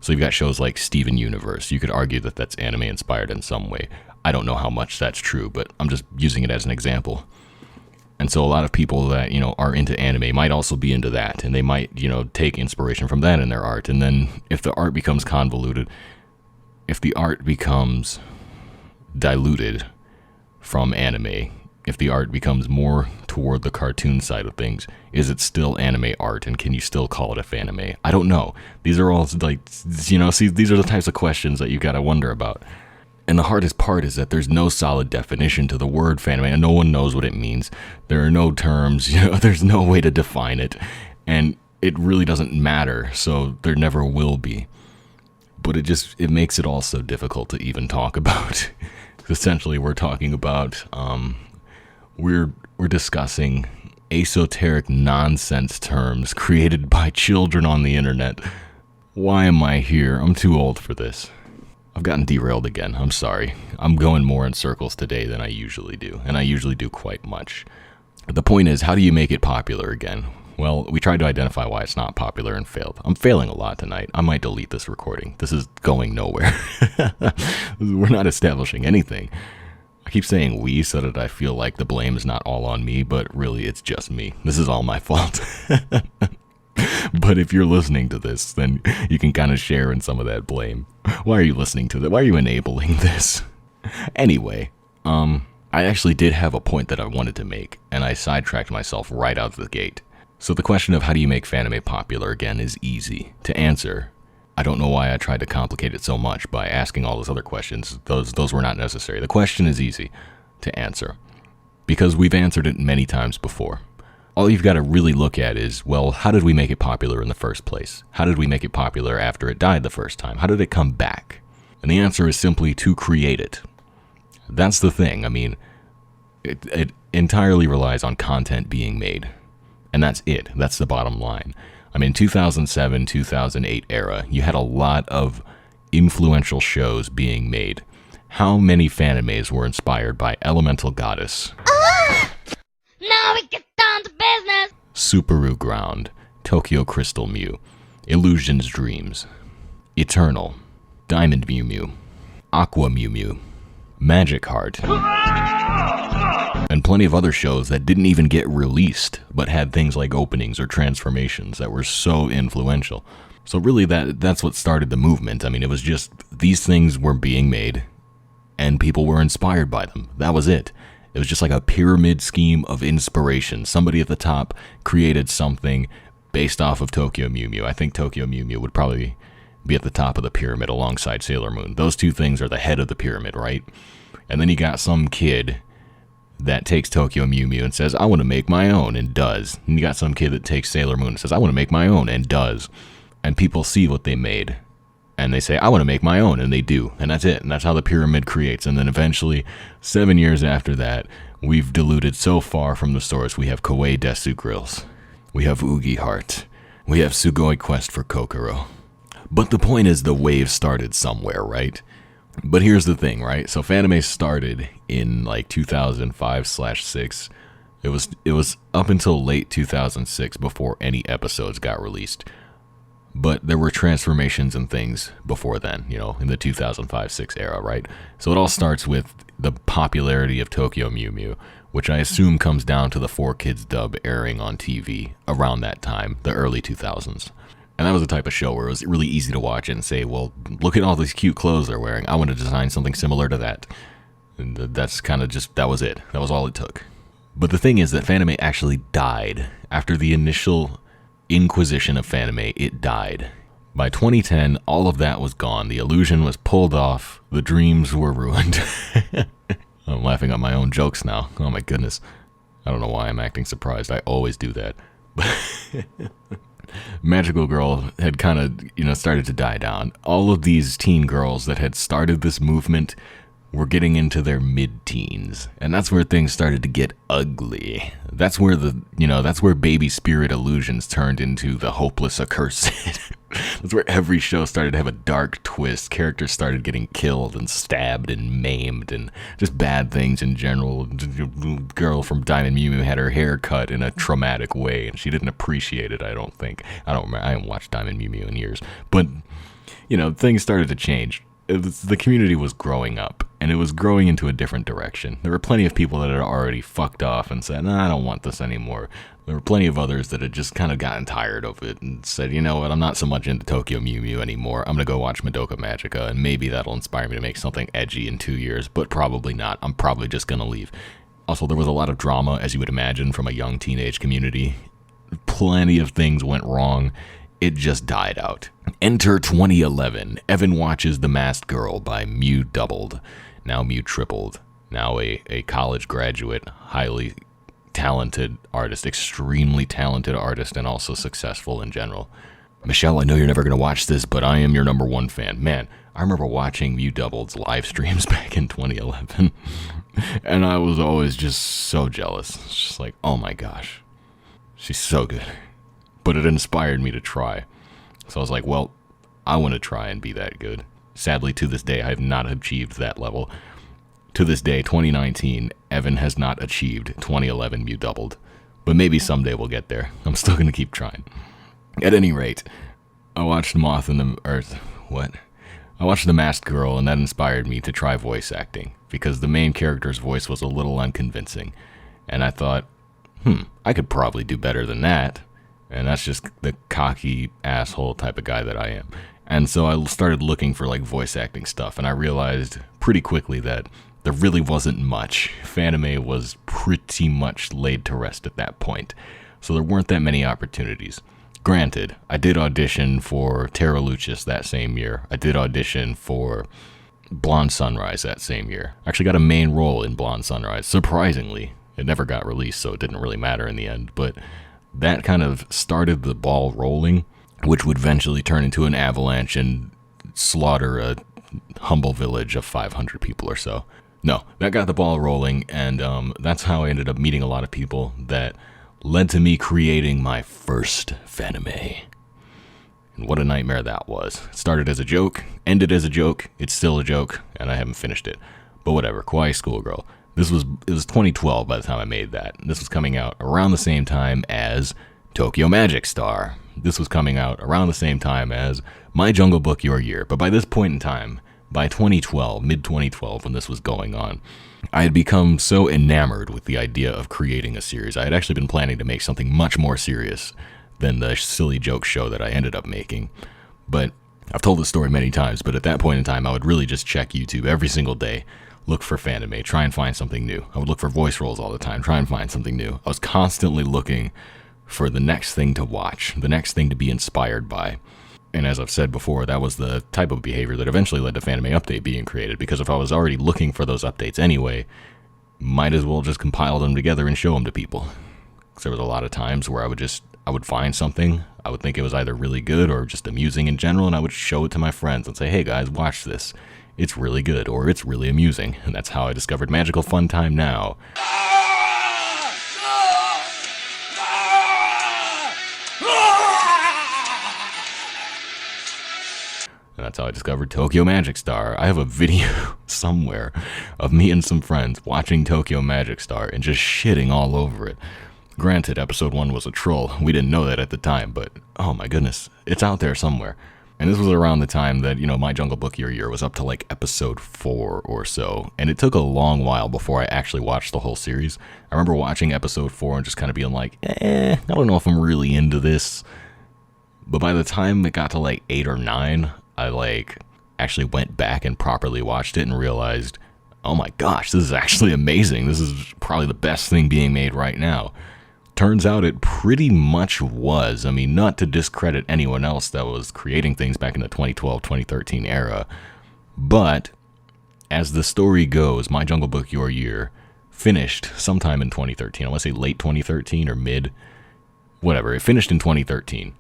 So you've got shows like Steven Universe. You could argue that that's anime inspired in some way. I don't know how much that's true, but I'm just using it as an example. And so a lot of people that, are into anime might also be into that, and they might, take inspiration from that in their art. And then if the art becomes convoluted, if the art becomes diluted from anime, if the art becomes more toward the cartoon side of things, is it still anime art, and can you still call it a fanime? I don't know. These are all these are the types of questions that you gotta wonder about. And the hardest part is that there's no solid definition to the word fanime, and no one knows what it means. There are no terms, there's no way to define it, and it really doesn't matter, so there never will be. But it makes it all so difficult to even talk about. Essentially, we're talking about, we're discussing esoteric nonsense terms created by children on the internet. Why am I here? I'm too old for this. I've gotten derailed again. I'm sorry. I'm going more in circles today than I usually do, and I usually do quite much. The point is, how do you make it popular again? Well, we tried to identify why it's not popular and failed. I'm failing a lot tonight. I might delete this recording. This is going nowhere. We're not establishing anything. I keep saying we so that I feel like the blame is not all on me, but really it's just me. This is all my fault. But if you're listening to this, then you can kind of share in some of that blame. Why are you listening to that? Why are you enabling this? Anyway, I actually did have a point that I wanted to make, and I sidetracked myself right out of the gate. So the question of how do you make Fanime popular again is easy to answer. I don't know why I tried to complicate it so much by asking all those other questions. Those were not necessary. The question is easy to answer because we've answered it many times before. All you've got to really look at is, well, how did we make it popular in the first place? How did we make it popular after it died the first time? How did it come back? And the answer is simply to create it. That's the thing. I mean, it entirely relies on content being made. And that's it. That's the bottom line. I mean, 2007, 2008 era, you had a lot of influential shows being made. How many Fanimes were inspired by Elemental Goddess? Now we get down to business! Subaru Ground, Tokyo Crystal Mew, Illusion's Dreams. Eternal, Diamond Mew Mew, Aqua Mew Mew, Magic Heart, and plenty of other shows that didn't even get released, but had things like openings or transformations that were so influential. So really that's what started the movement. I mean, it was just these things were being made, and people were inspired by them. That was it. It was just like a pyramid scheme of inspiration. Somebody at the top created something based off of Tokyo Mew Mew. I think Tokyo Mew Mew would probably be at the top of the pyramid alongside Sailor Moon. Those two things are the head of the pyramid, right? And then you got some kid that takes Tokyo Mew Mew and says, I want to make my own, and does. And you got some kid that takes Sailor Moon and says, I want to make my own, and does. And people see what they made, and they say, I want to make my own, and they do. And that's it. And that's how the pyramid creates. And then eventually, 7 years after that, we've diluted so far from the source. We have Kawaii Desu Grills. We have Oogie Heart. We have Sugoi Quest for Kokoro. But the point is the wave started somewhere, right? But here's the thing, right? So Fanime started in like 2005/6. It was up until late 2006 before any episodes got released. But there were transformations and things before then, you know, in the 2005-6 era, right? So it all starts with the popularity of Tokyo Mew Mew, which I assume comes down to the 4Kids dub airing on TV around that time, the early 2000s. And that was the type of show where it was really easy to watch it and say, well, look at all these cute clothes they're wearing. I want to design something similar to that. And that's kind of just, that was it. That was all it took. But the thing is that Fanime actually died. After the initial inquisition of Fanime, it died. By 2010, all of that was gone. The illusion was pulled off. The dreams were ruined. I'm laughing at my own jokes now. Oh my goodness. I don't know why I'm acting surprised. I always do that. Magical Girl had kind of, started to die down. All of these teen girls that had started this movement were getting into their mid-teens, and that's where things started to get ugly. That's where that's where baby spirit illusions turned into the hopeless accursed. That's where every show started to have a dark twist. Characters started getting killed and stabbed and maimed and just bad things in general. The girl from Diamond Mew Mew had her hair cut in a traumatic way, and she didn't appreciate it, I don't think. I don't remember. I haven't watched Diamond Mew Mew in years. But, things started to change. The community was growing up, and it was growing into a different direction. There were plenty of people that had already fucked off and said, I don't want this anymore. There were plenty of others that had just kind of gotten tired of it and said, you know what, I'm not so much into Tokyo Mew Mew anymore. I'm going to go watch Madoka Magica, and maybe that'll inspire me to make something edgy in 2 years, but probably not. I'm probably just going to leave. Also, there was a lot of drama, as you would imagine, from a young teenage community. Plenty of things went wrong. It just died out. Enter 2011. Evan watches The Masked Girl by Mew Doubled, now Mew Tripled, now a college graduate, highly talented artist, extremely talented artist, and also successful in general. Michelle, I know you're never going to watch this, but I am your number one fan. Man, I remember watching Mew Doubled's live streams back in 2011, and I was always just so jealous. It's just like, oh my gosh, she's so good. But it inspired me to try. So I was like, well, I want to try and be that good. Sadly, to this day, I have not achieved that level. To this day, 2019, Evan has not achieved 2011 Mew Doubled. But maybe someday we'll get there. I'm still going to keep trying. At any rate, I watched Moth in the Earth. What? I watched The Masked Girl, and that inspired me to try voice acting, because the main character's voice was a little unconvincing. And I thought, I could probably do better than that. And that's just the cocky asshole type of guy that I am. And so I started looking for voice acting stuff, and I realized pretty quickly that there really wasn't much. Fanime was pretty much laid to rest at that point. So there weren't that many opportunities. Granted, I did audition for Terra Lucis that same year. I did audition for Blonde Sunrise that same year. I actually got a main role in Blonde Sunrise. Surprisingly, it never got released, so it didn't really matter in the end. But that kind of started the ball rolling, which would eventually turn into an avalanche and slaughter a humble village of 500 people or so. No, that got the ball rolling, and that's how I ended up meeting a lot of people that led to me creating my first Fanime. And what a nightmare that was. It started as a joke, ended as a joke, it's still a joke, and I haven't finished it. But whatever, Kawaii Schoolgirl. It was 2012 by the time I made that. This was coming out around the same time as Tokyo Magic Star. this was coming out around the same time as My Jungle Book Your Year. But by this point in time, by 2012, mid-2012, when this was going on, I had become so enamored with the idea of creating a series. I had actually been planning to make something much more serious than the silly joke show that I ended up making. But I've told this story many times, but at that point in time, I would really just check YouTube every single day, look for Fanime, try and find something new. I would look for voice roles all the time, try and find something new. I was constantly looking for the next thing to watch, the next thing to be inspired by. And as I've said before, that was the type of behavior that eventually led to Fanime Update being created, because if I was already looking for those updates anyway, might as well just compile them together and show them to people. Because there was a lot of times where I would find something, I would think it was either really good or just amusing in general, and I would show it to my friends and say, hey guys, watch this. It's really good, or it's really amusing. And that's how I discovered Magical Fun Time Now. And that's how I discovered Tokyo Magic Star. I have a video somewhere of me and some friends watching Tokyo Magic Star and just shitting all over it. Granted, episode 1 was a troll. We didn't know that at the time, but oh my goodness, it's out there somewhere. And this was around the time that, My Jungle Book Your Year was up to like episode 4 or so. And it took a long while before I actually watched the whole series. I remember watching episode 4 and just kind of being like, I don't know if I'm really into this. But by the time it got to like 8 or 9, I actually went back and properly watched it and realized, oh my gosh, this is actually amazing. This is probably the best thing being made right now. Turns out it pretty much was. I mean, not to discredit anyone else that was creating things back in the 2012-2013 era, but as the story goes, My Jungle Book Your Year finished sometime in 2013. I want to say late 2013 or mid, whatever. It finished in 2013.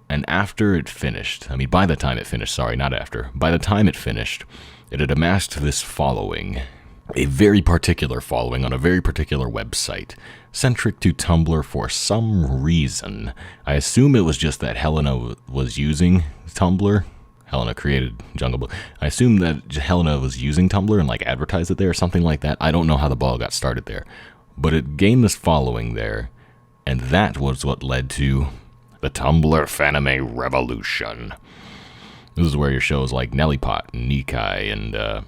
And after it finished, by the time it finished, sorry, not after. By the time it finished, it had amassed this following, a very particular following on a very particular website, centric to Tumblr for some reason. I assume it was just that Helena was using Tumblr. Helena created Jungle Book. I assume that Helena was using Tumblr and advertised it there or something like that. I don't know how the ball got started there. But it gained this following there, and that was what led to the Tumblr Fanime Revolution. This is where your shows like Nellipot and Nikai and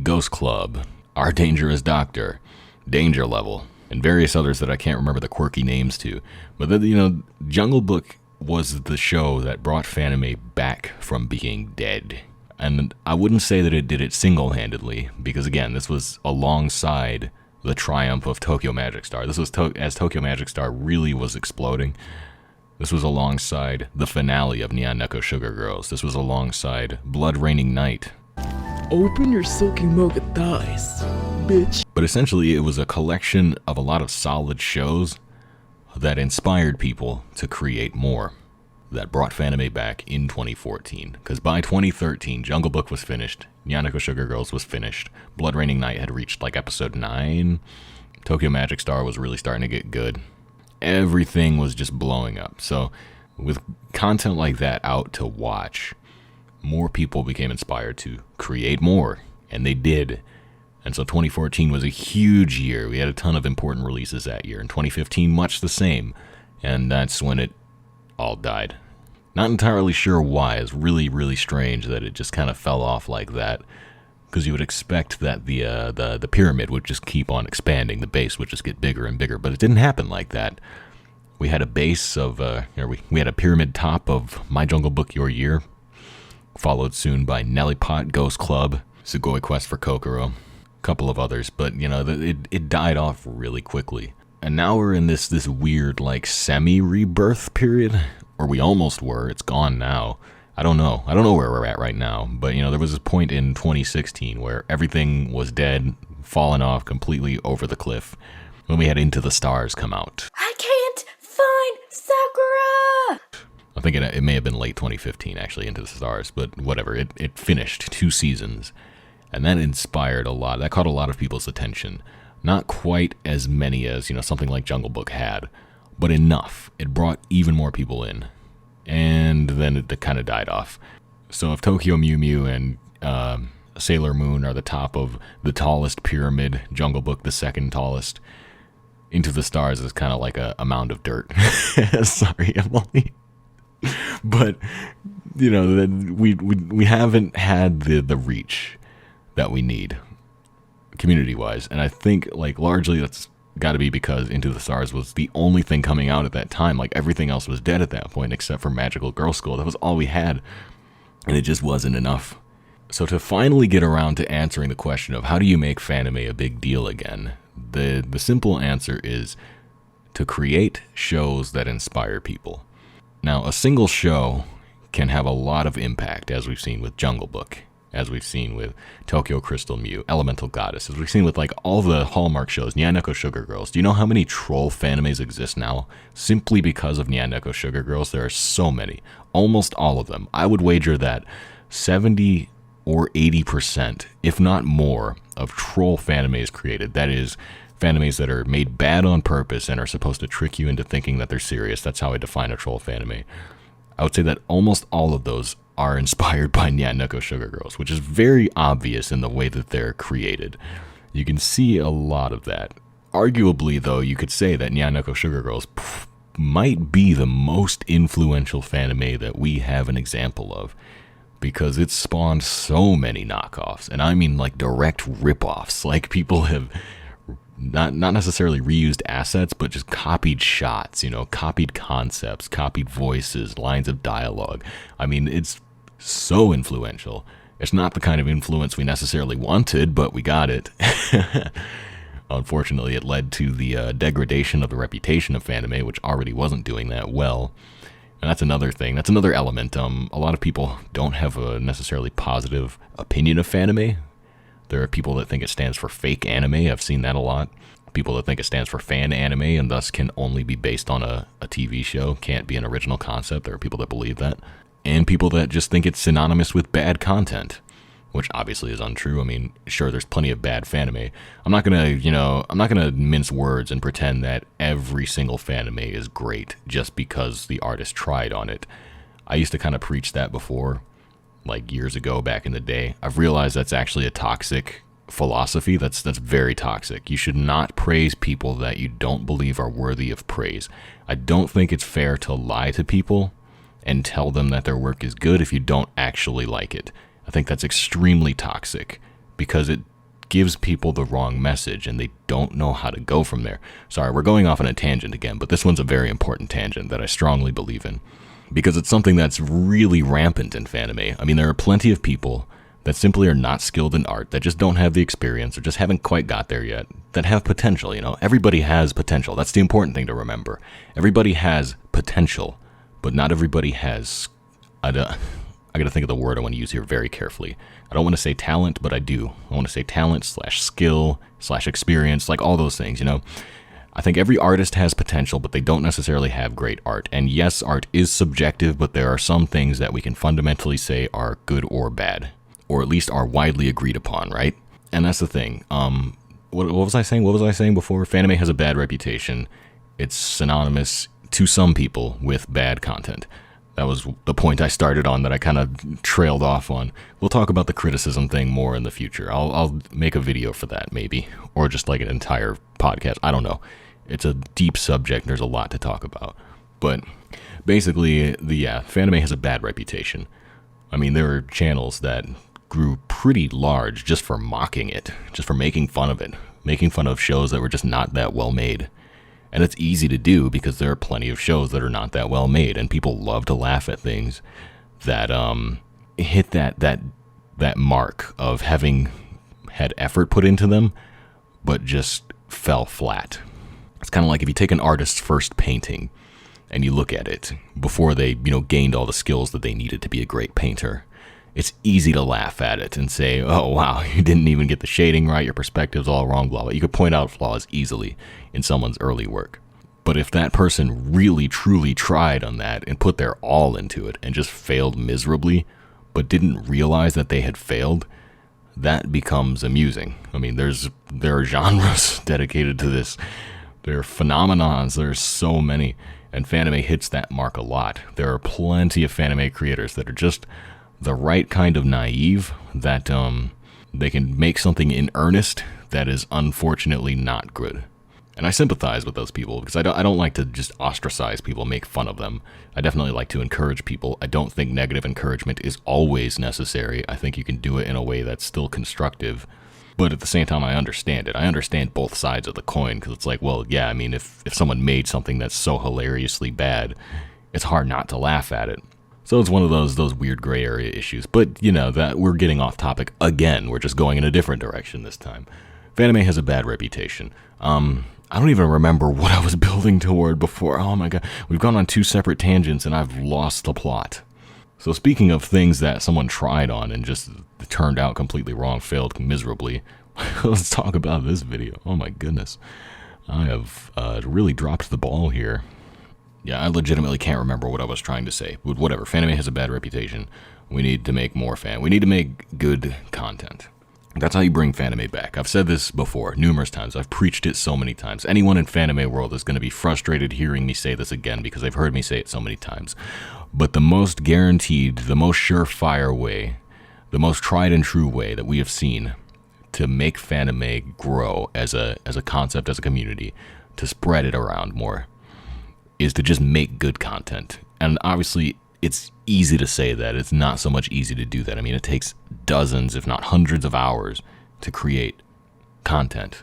Ghost Club, Our Dangerous Doctor, Danger Level, and various others that I can't remember the quirky names to. But then, Jungle Book was the show that brought Fanime back from being dead. And I wouldn't say that it did it single-handedly, because again, this was alongside the triumph of Tokyo Magic Star. This was as Tokyo Magic Star really was exploding. This was alongside the finale of Neon Neko Sugar Girls. This was alongside Blood Raining Night. Open your silky mocha thighs, bitch. But essentially, it was a collection of a lot of solid shows that inspired people to create more, that brought Fanime back in 2014. Because by 2013, Jungle Book was finished, Neon Neko Sugar Girls was finished, Blood Raining Night had reached episode 9, Tokyo Magic Star was really starting to get good. Everything was just blowing up. So with content like that out to watch, more people became inspired to create more, and they did. And so 2014 was a huge year. We had a ton of important releases that year. In 2015, much the same. And that's when it all died. Not entirely sure why. It's really, really strange that it just kind of fell off like that. Because you would expect that the pyramid would just keep on expanding. The base would just get bigger and bigger. But it didn't happen like that. We had a base of, we had a pyramid top of My Jungle Book Your Year. Followed soon by Nellipot, Ghost Club, Sugoi Quest for Kokoro, a couple of others. But, it died off really quickly. And now we're in this weird, semi-rebirth period. Or we almost were. It's gone now. I don't know. I don't know where we're at right now. But, there was this point in 2016 where everything was dead, fallen off completely over the cliff, when we had Into the Stars come out. I can't find Sakura! I think it may have been late 2015, actually, Into the Stars, but whatever. It finished 2 seasons, and that inspired a lot. That caught a lot of people's attention. Not quite as many as, something like Jungle Book had, but enough. It brought even more people in. And then it kind of died off. So if Tokyo Mew Mew and Sailor Moon are the top of the tallest pyramid, Jungle Book the second tallest, Into the Stars is kind of like a mound of dirt. Sorry, Emily. But we haven't had the reach that we need community wise, and I think largely that's got to be because Into the Stars was the only thing coming out at that time. Everything else was dead at that point except for Magical Girl School. That was all we had, and it just wasn't enough. So to finally get around to answering the question of how do you make Fanime a big deal again, the simple answer is to create shows that inspire people. Now, a single show can have a lot of impact, as we've seen with Jungle Book, as we've seen with Tokyo Crystal Mew, Elemental Goddess, as we've seen with all the Hallmark shows, Nyaneko Sugar Girls. Do you know how many troll Fanimes exist now? Simply because of Nyaneko Sugar Girls, there are so many. Almost all of them. I would wager that 70 or 80%, if not more, of troll Fanimes created. That is, Fanimes that are made bad on purpose and are supposed to trick you into thinking that they're serious. That's how I define a troll Fanime. I would say that almost all of those are inspired by Nyaneko Sugar Girls, which is very obvious in the way that they're created. You can see a lot of that. Arguably, though, you could say that Nyaneko Sugar Girls might be the most influential Fanime that we have an example of, because it spawned so many knockoffs, and I mean direct rip-offs. People have not necessarily reused assets, but just copied shots, copied concepts, copied voices, lines of dialogue. I mean, it's so influential. It's not the kind of influence we necessarily wanted, but we got it. Unfortunately, it led to the degradation of the reputation of Fanime, which already wasn't doing that well. And that's another thing. That's another element. A lot of people don't have a necessarily positive opinion of Fanime. There are people that think it stands for fake anime. I've seen that a lot. People that think it stands for fan anime and thus can only be based on a TV show, can't be an original concept. There are people that believe that. And people that just think it's synonymous with bad content, which obviously is untrue. I mean, sure, there's plenty of bad Fanime. I'm not gonna mince words and pretend that every single Fanime is great just because the artist tried on it. I used to kind of preach that before, years ago back in the day. I've realized that's actually a toxic philosophy. That's very toxic. You should not praise people that you don't believe are worthy of praise. I don't think it's fair to lie to people and tell them that their work is good if you don't actually like it. I think that's extremely toxic because it gives people the wrong message and they don't know how to go from there. Sorry, we're going off on a tangent again, but this one's a very important tangent that I strongly believe in because it's something that's really rampant in Fanime. I mean, there are plenty of people that simply are not skilled in art, that just don't have the experience or just haven't quite got there yet, that have potential. Everybody has potential. That's the important thing to remember. Everybody has potential, but not everybody has, I gotta think of the word I want to use here very carefully. I don't want to say talent, but I do. I want to say talent / skill / experience, all those things, I think every artist has potential, but they don't necessarily have great art. And yes, art is subjective, but there are some things that we can fundamentally say are good or bad, or at least are widely agreed upon, right? And that's the thing. What was I saying? What was I saying before? Fanime has a bad reputation. It's synonymous to some people with bad content. That was the point I started on that I kind of trailed off on. We'll talk about the criticism thing more in the future. I'll make a video for that maybe, or just an entire podcast. I don't know. It's a deep subject. There's a lot to talk about. But basically, Fanime has a bad reputation. I mean, there are channels that grew pretty large just for mocking it, just for making fun of it, making fun of shows that were just not that well made. And it's easy to do because there are plenty of shows that are not that well made, and people love to laugh at things that hit that mark of having had effort put into them, but just fell flat. It's kind of like if you take an artist's first painting and you look at it before they, gained all the skills that they needed to be a great painter. It's easy to laugh at it and say, oh, wow, you didn't even get the shading right, your perspective's all wrong, blah, blah. You could point out flaws easily in someone's early work. But if that person really, truly tried on that and put their all into it and just failed miserably, but didn't realize that they had failed, that becomes amusing. I mean, there are genres dedicated to this. There are phenomenons. There's so many. And Fanime hits that mark a lot. There are plenty of Fanime creators that are just the right kind of naive, that they can make something in earnest that is unfortunately not good. And I sympathize with those people because I don't like to just ostracize people, make fun of them. I definitely like to encourage people. I don't think negative encouragement is always necessary. I think you can do it in a way that's still constructive. But at the same time, I understand it. I understand both sides of the coin because it's like, well, yeah, I mean, if someone made something that's so hilariously bad, it's hard not to laugh at it. So it's one of those weird gray area issues. But, you know, that we're getting off topic again. We're just going in a different direction this time. Fanime has a bad reputation. I don't even remember what I was building toward before. Oh my god, we've gone on 2 separate tangents and I've lost the plot. So speaking of things that someone tried on and just turned out completely wrong, failed miserably, let's talk about this video. Oh my goodness. I have really dropped the ball here. Yeah, I legitimately can't remember what I was trying to say. But whatever, Fanime has a bad reputation. We need to make more we need to make good content. That's how you bring Fanime back. I've said this before numerous times. I've preached it so many times. Anyone in Fanime world is going to be frustrated hearing me say this again because they've heard me say it so many times. But the most guaranteed, the most surefire way, the most tried and true way that we have seen to make Fanime grow as a concept, as a community, to spread it around more, is to just make good content. And obviously, it's easy to say that. It's not so much easy to do that. I mean, it takes dozens, if not hundreds of hours to create content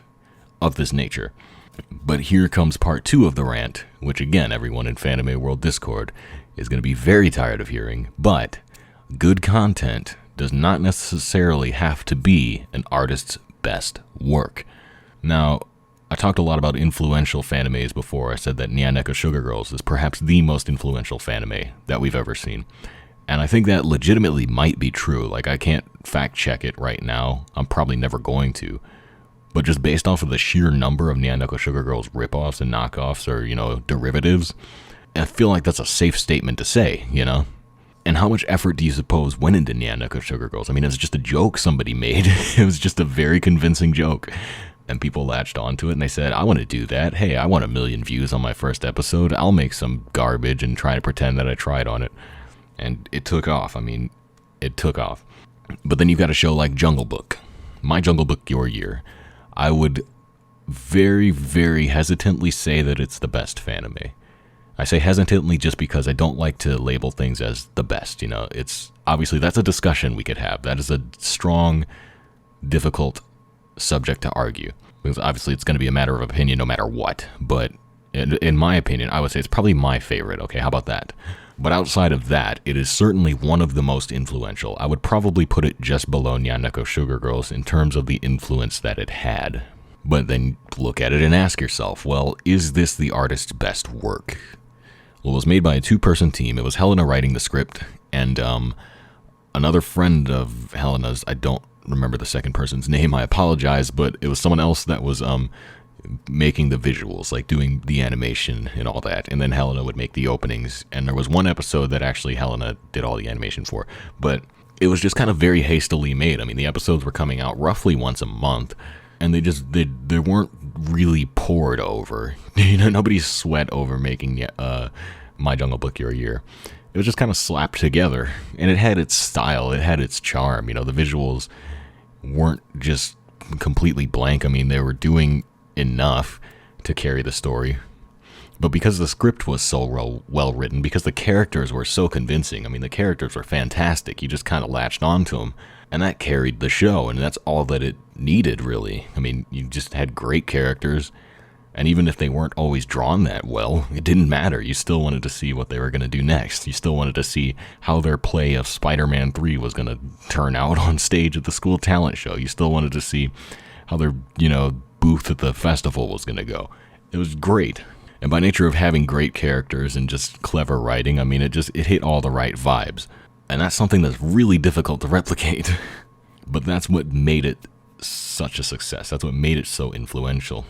of this nature. But here comes part 2 of the rant, which again, everyone in Fanime World Discord is going to be very tired of hearing. But good content does not necessarily have to be an artist's best work. Now, I talked a lot about influential Fanimes before. I said that Nyaneko Sugar Girls is perhaps the most influential Fanime that we've ever seen. And I think that legitimately might be true. Like, I can't fact check it right now. I'm probably never going to. But just based off of the sheer number of Nyaneko Sugar Girls ripoffs and knockoffs or, you know, derivatives, I feel like that's a safe statement to say, you know? And how much effort do you suppose went into Nyaneko Sugar Girls? I mean, it was just a joke somebody made. It was just a very convincing joke. And people latched onto it and they said, I want to do that. Hey, I want 1 million views on my first episode. I'll make some garbage and try to pretend that I tried on it. And it took off. I mean, it took off. But then you've got a show like Jungle Book. My Jungle Book, Your Year. I would very, very hesitantly say that it's the best Fanime. I say hesitantly just because I don't like to label things as the best, you know. It's obviously, that's a discussion we could have. That is a strong, difficult subject to argue, because obviously it's going to be a matter of opinion no matter what. But in my opinion, I would say it's probably my favorite. Okay, how about that? But outside of that, it is certainly one of the most influential. I would probably put it just below Nyaneko Sugar Girls in terms of the influence that it had. But then look at it and ask yourself, well, is this the artist's best work? Well, it was made by a 2-person team. It was Helena writing the script, and another friend of Helena's, I don't remember the second person's name, I apologize, but it was someone else that was making the visuals, like doing the animation and all that, and then Helena would make the openings. And there was one episode that actually Helena did all the animation for, but it was just kind of very hastily made. I mean, the episodes were coming out roughly once a month, and they weren't really poured over. You know, nobody sweat over making My Jungle Book Your Year. It was just kind of slapped together, and it had its style, it had its charm. You know, the visuals weren't just completely blank. I mean, they were doing enough to carry the story. But because the script was so well written, because the characters were so convincing, I mean, the characters were fantastic. You just kind of latched onto them, and that carried the show, and that's all that it needed, really. I mean, you just had great characters, and even if they weren't always drawn that well, it didn't matter. You still wanted to see what they were going to do next. You still wanted to see how their play of Spider-Man 3 was going to turn out on stage at the school talent show. You still wanted to see how their, you know, booth at the festival was going to go. It was great. And by nature of having great characters and just clever writing, I mean, it hit all the right vibes. And that's something that's really difficult to replicate. But that's what made it such a success. That's what made it so influential.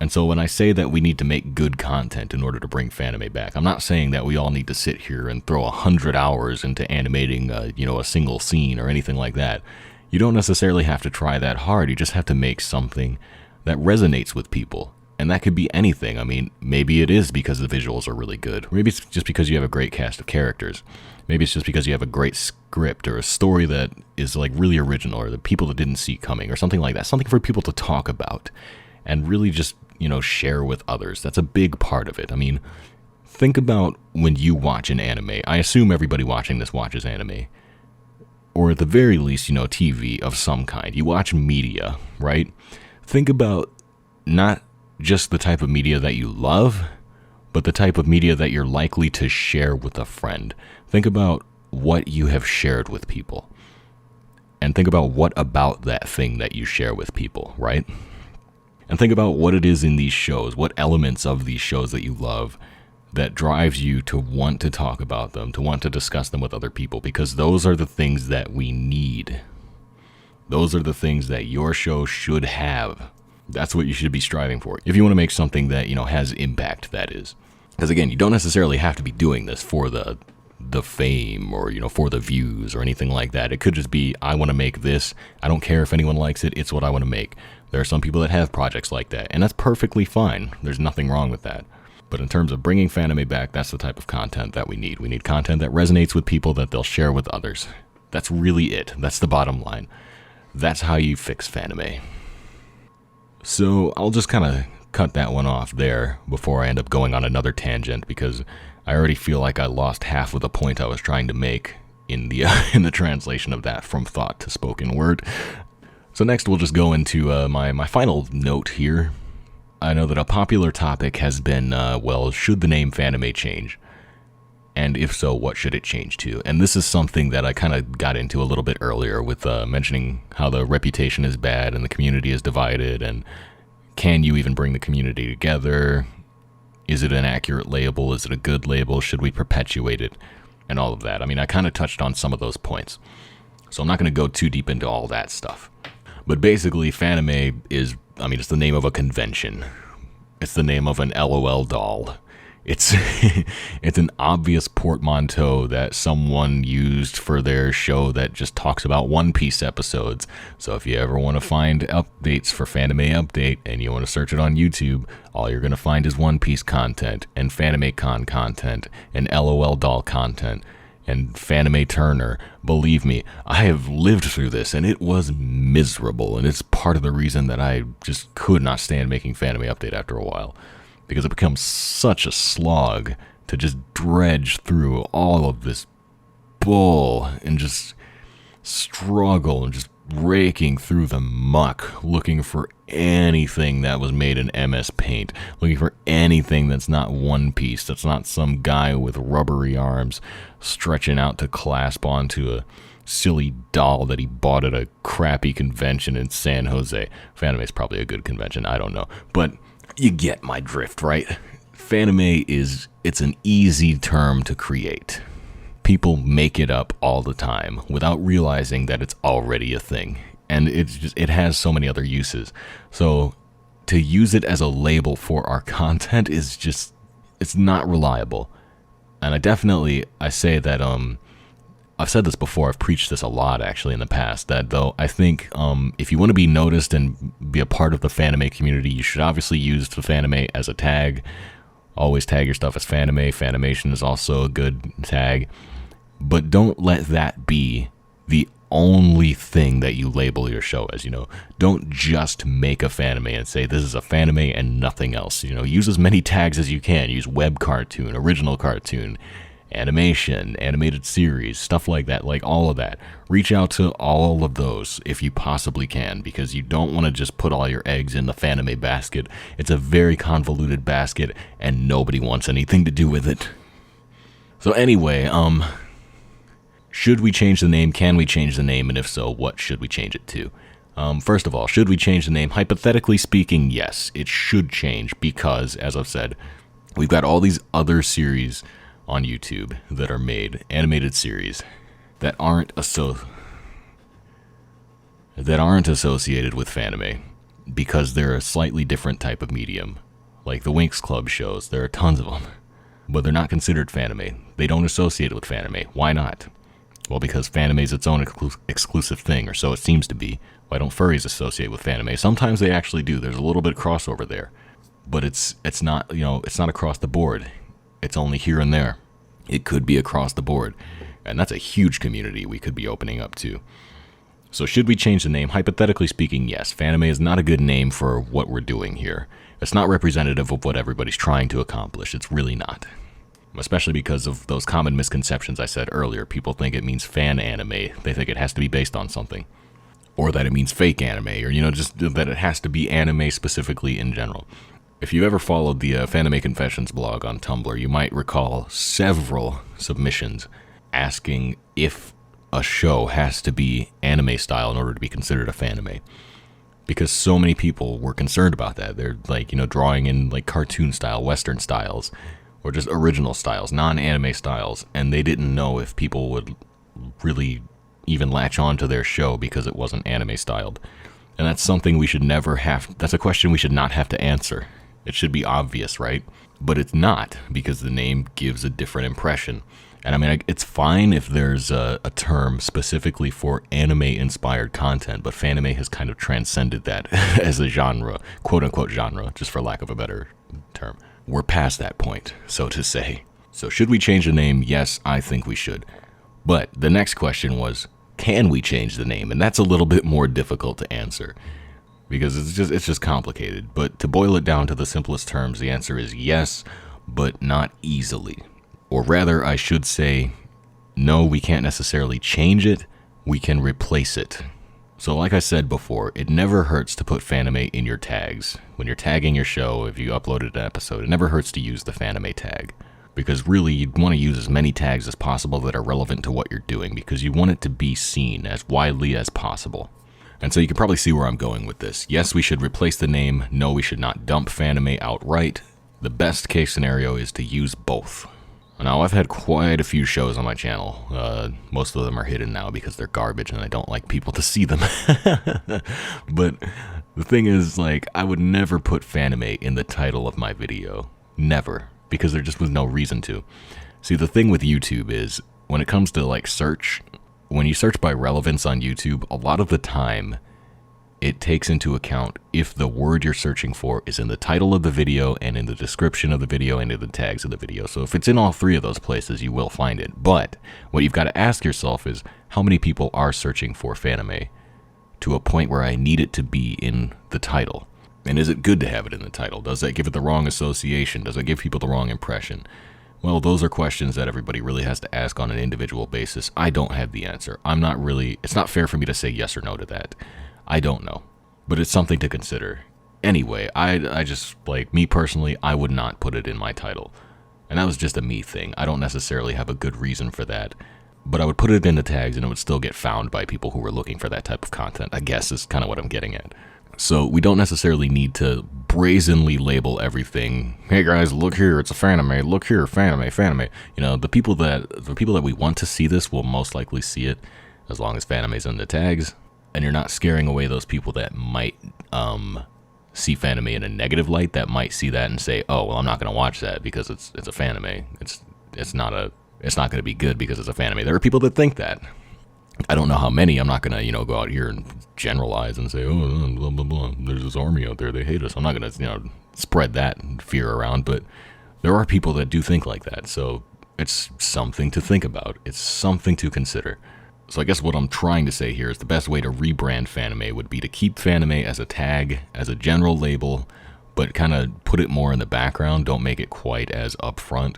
And so when I say that we need to make good content in order to bring Fanime back, I'm not saying that we all need to sit here and throw 100 hours into animating, a single scene or anything like that. You don't necessarily have to try that hard. You just have to make something that resonates with people. And that could be anything. I mean, maybe it is because the visuals are really good. Maybe it's just because you have a great cast of characters. Maybe it's just because you have a great script or a story that is like really original, or the people that didn't see coming, or something like that. Something for people to talk about and really just share with others. That's a big part of it. I mean, think about when you watch an anime. I assume everybody watching this watches anime. Or at the very least, TV of some kind. You watch media, right? Think about not just the type of media that you love, but the type of media that you're likely to share with a friend. Think about what you have shared with people. And think about what about that thing that you share with people, right? And think about what it is in these shows, what elements of these shows that you love that drives you to want to talk about them, to want to discuss them with other people, because those are the things that we need. Those are the things that your show should have. That's what you should be striving for. If you want to make something that, has impact, that is. Because again, you don't necessarily have to be doing this for the fame or, for the views or anything like that. It could just be, I want to make this. I don't care if anyone likes it. It's what I want to make. There are some people that have projects like that, and that's perfectly fine. There's nothing wrong with that. But in terms of bringing Fanime back, that's the type of content that we need. We need content that resonates with people, that they'll share with others. That's really it. That's the bottom line. That's how you fix Fanime. So I'll just kind of cut that one off there before I end up going on another tangent, because I already feel like I lost half of the point I was trying to make in the in the translation of that from thought to spoken word. So next we'll just go into my final note here. I know that a popular topic has been, should the name Fanime change? And if so, what should it change to? And this is something that I kind of got into a little bit earlier with mentioning how the reputation is bad and the community is divided, and can you even bring the community together? Is it an accurate label? Is it a good label? Should we perpetuate it? And all of that. I mean, I kind of touched on some of those points. So I'm not going to go too deep into all that stuff. But basically, Fanime is, it's the name of a convention. It's the name of an LOL doll. It's it's an obvious portmanteau that someone used for their show that just talks about One Piece episodes. So if you ever want to find updates for Fanime Update and you want to search it on YouTube, all you're going to find is One Piece content and Fanime Con content and LOL doll content and Fanime Turner. Believe me, I have lived through this, and it was miserable, and it's part of the reason that I just could not stand making Fanime Update after a while, because it becomes such a slog to just dredge through all of this bull and just struggle and just raking through the muck, looking for anything that was made in MS Paint, looking for anything that's not One Piece, that's not some guy with rubbery arms stretching out to clasp onto a silly doll that he bought at a crappy convention in San Jose. Fanime is probably a good convention, I don't know, but you get my drift, right? Fanime it's an easy term to create. People make it up all the time without realizing that it's already a thing. And it has so many other uses. So to use it as a label for our content is just, it's not reliable. And I say that, I've said this before, I've preached this a lot actually in the past, that though I think if you want to be noticed and be a part of the Fanime community, you should obviously use the Fanime as a tag. Always tag your stuff as Fanime. Fanimation is also a good tag. But don't let that be the only thing that you label your show as, Don't just make a Fanime and say this is a Fanime and nothing else. Use as many tags as you can. Use web cartoon, original cartoon, animation, animated series, stuff like that, like all of that. Reach out to all of those if you possibly can, because you don't want to just put all your eggs in the Fanime basket. It's a very convoluted basket and nobody wants anything to do with it. So anyway, should we change the name? Can we change the name? And if so, what should we change it to? First of all, should we change the name? Hypothetically speaking, yes, it should change because, as I've said, we've got all these other series on YouTube that are made, animated series, that aren't associated with Fanime because they're a slightly different type of medium. Like the Winx Club shows, there are tons of them, but they're not considered Fanime. They don't associate with Fanime. Why not? Well, because Fanime is its own exclusive thing, or so it seems to be. Why don't furries associate with Fanime? Sometimes they actually do. There's a little bit of crossover there, but it's not it's not across the board. It's only here and there. It could be across the board, and that's a huge community we could be opening up to. So should we change the name? Hypothetically speaking, yes. Fanime is not a good name for what we're doing here. It's not representative of what everybody's trying to accomplish. It's really not. Especially because of those common misconceptions I said earlier. People think it means fan anime. They think it has to be based on something. Or that it means fake anime. Or, just that it has to be anime specifically in general. If you ever followed the Fanime Confessions blog on Tumblr, you might recall several submissions asking if a show has to be anime style in order to be considered a fanime. Because so many people were concerned about that. They're drawing in cartoon style, Western styles, or just original styles, non-anime styles, and they didn't know if people would really even latch on to their show because it wasn't anime styled. And that's something we should never have, that's a question we should not have to answer. It should be obvious, right? But it's not, because the name gives a different impression. And it's fine if there's a term specifically for anime-inspired content, but Fanime has kind of transcended that as a genre, quote-unquote genre, just for lack of a better term. We're past that point, so to say. So should we change the name? Yes, I think we should. But the next question was, can we change the name? And that's a little bit more difficult to answer, because it's just complicated. But to boil it down to the simplest terms, the answer is yes, but not easily. Or rather, I should say, no, we can't necessarily change it, we can replace it. So like I said before, it never hurts to put Fanime in your tags. When you're tagging your show, if you uploaded an episode, it never hurts to use the Fanime tag. Because really, you'd want to use as many tags as possible that are relevant to what you're doing, because you want it to be seen as widely as possible. And so you can probably see where I'm going with this. Yes, we should replace the name. No, we should not dump Fanime outright. The best case scenario is to use both. Now, I've had quite a few shows on my channel. Most of them are hidden now because they're garbage and I don't like people to see them. But the thing is, I would never put Fanime in the title of my video. Never. Because there just was no reason to. See, the thing with YouTube is, when it comes to, search, when you search by relevance on YouTube, a lot of the time, it takes into account if the word you're searching for is in the title of the video and in the description of the video and in the tags of the video. So if it's in all three of those places, you will find it. But what you've got to ask yourself is, how many people are searching for Fanime to a point where I need it to be in the title? And is it good to have it in the title? Does that give it the wrong association? Does it give people the wrong impression? Well, those are questions that everybody really has to ask on an individual basis. I don't have the answer. It's not fair for me to say yes or no to that. I don't know, but it's something to consider. Anyway, I just, me personally, I would not put it in my title. And that was just a me thing. I don't necessarily have a good reason for that, but I would put it in the tags and it would still get found by people who were looking for that type of content, I guess is kind of what I'm getting at. So we don't necessarily need to brazenly label everything. Hey guys, look here, it's a Fanime. Look here, Fanime. The people that we want to see this will most likely see it as long as Fanime's in the tags. And you're not scaring away those people that might see Fanime in a negative light, that might see that and say, oh, well, I'm not going to watch that because it's a Fanime. It's not going to be good because it's a Fanime. There are people that think that. I don't know how many. I'm not going to, go out here and generalize and say, oh, blah, blah, blah. There's this army out there. They hate us. I'm not going to, spread that fear around. But there are people that do think like that. So it's something to think about. It's something to consider. So I guess what I'm trying to say here is the best way to rebrand Fanime would be to keep Fanime as a tag, as a general label, but kind of put it more in the background. Don't make it quite as upfront.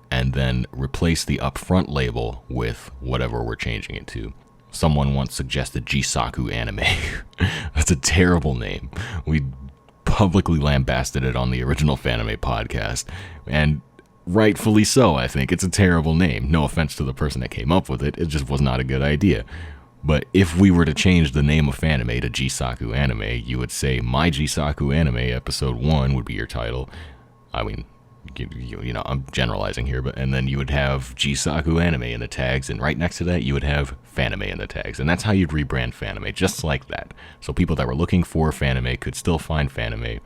And then replace the upfront label with whatever we're changing it to. Someone once suggested Jisaku Anime. That's a terrible name. We publicly lambasted it on the original Fanime podcast. And rightfully so, I think. It's a terrible name. No offense to the person that came up with it. It just was not a good idea. But if we were to change the name of Fanime to Jisaku Anime, you would say, My Jisaku Anime Episode 1 would be your title. I mean, I'm generalizing here, and then you would have Jisaku Anime in the tags, and right next to that, you would have Fanime in the tags. And that's how you'd rebrand Fanime, just like that. So people that were looking for Fanime could still find Fanime,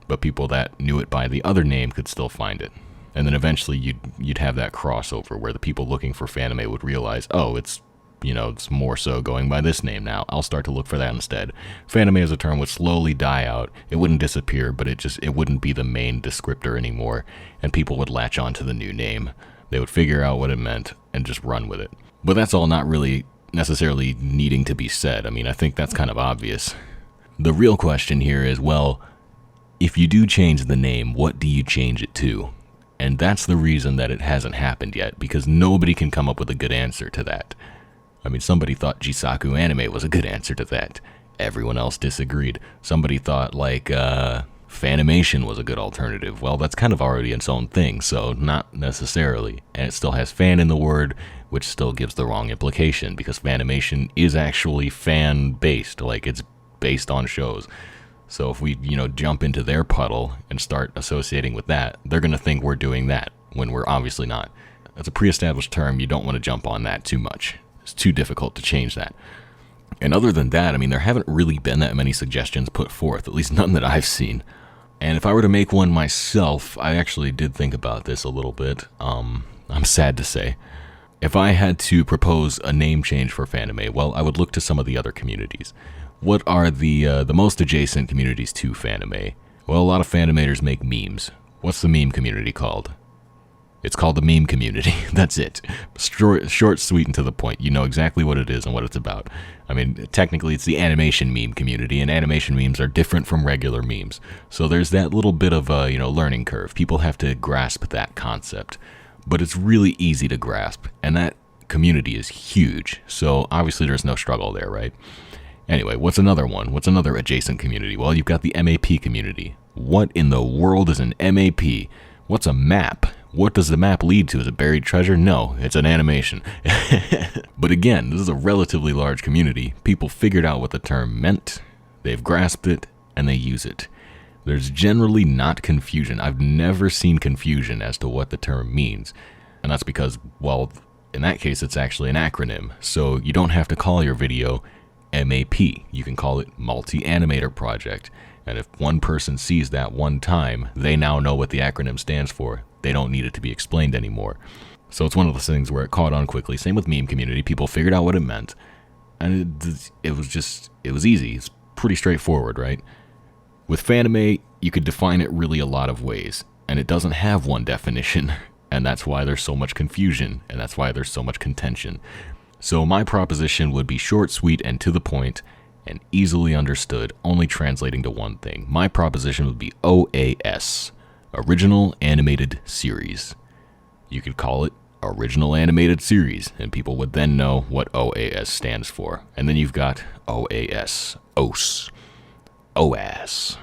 but people that knew it by the other name could still find it. And then eventually you'd have that crossover where the people looking for Fanime would realize, oh, it's more so going by this name now. I'll start to look for that instead. Fanime as a term would slowly die out. It wouldn't disappear, but it wouldn't be the main descriptor anymore, and people would latch on to the new name. They would figure out what it meant and just run with it. But that's all not really necessarily needing to be said. I mean, I think that's kind of obvious. The real question here is, well, if you do change the name, what do you change it to? And that's the reason that it hasn't happened yet, because nobody can come up with a good answer to that. I mean, somebody thought Jisaku Anime was a good answer to that. Everyone else disagreed. Somebody thought, like, Fanimation was a good alternative. Well, that's kind of already its own thing, so not necessarily. And it still has fan in the word, which still gives the wrong implication, because Fanimation is actually fan-based, like, it's based on shows. So if we, jump into their puddle and start associating with that, they're going to think we're doing that, when we're obviously not. That's a pre-established term. You don't want to jump on that too much. It's too difficult to change that. And other than that, I mean, there haven't really been that many suggestions put forth, at least none that I've seen. And if I were to make one myself, I actually did think about this a little bit. I'm sad to say. If I had to propose a name change for Fanime, well, I would look to some of the other communities. What are the most adjacent communities to Fanime? Well, a lot of Fanimators make memes. What's the meme community called? It's called the meme community. That's it. Short, sweet, and to the point. You know exactly what it is and what it's about. I mean, technically, it's the animation meme community, and animation memes are different from regular memes. So there's that little bit of a, learning curve. People have to grasp that concept. But it's really easy to grasp, and that community is huge. So obviously, there's no struggle there, right? Anyway, what's another one? What's another adjacent community? Well, you've got the MAP community. What in the world is an MAP? What's a map? What does the map lead to? Is it buried treasure? No, it's an animation. But again, this is a relatively large community. People figured out what the term meant, they've grasped it, and they use it. There's generally not confusion. I've never seen confusion as to what the term means. And that's because, well, in that case, it's actually an acronym. So you don't have to call your video MAP. You can call it Multi-Animator Project. And if one person sees that one time, they now know what the acronym stands for. They don't need it to be explained anymore. So it's one of those things where it caught on quickly. Same with meme community. People figured out what it meant. And it was easy. It's pretty straightforward, right? With Fanime, you could define it really a lot of ways. And it doesn't have one definition. And that's why there's so much confusion. And that's why there's so much contention. So my proposition would be short, sweet, and to the point, and easily understood, only translating to one thing. My proposition would be OAS, Original Animated Series. You could call it Original Animated Series, and people would then know what OAS stands for. And then you've got OAS, OAS.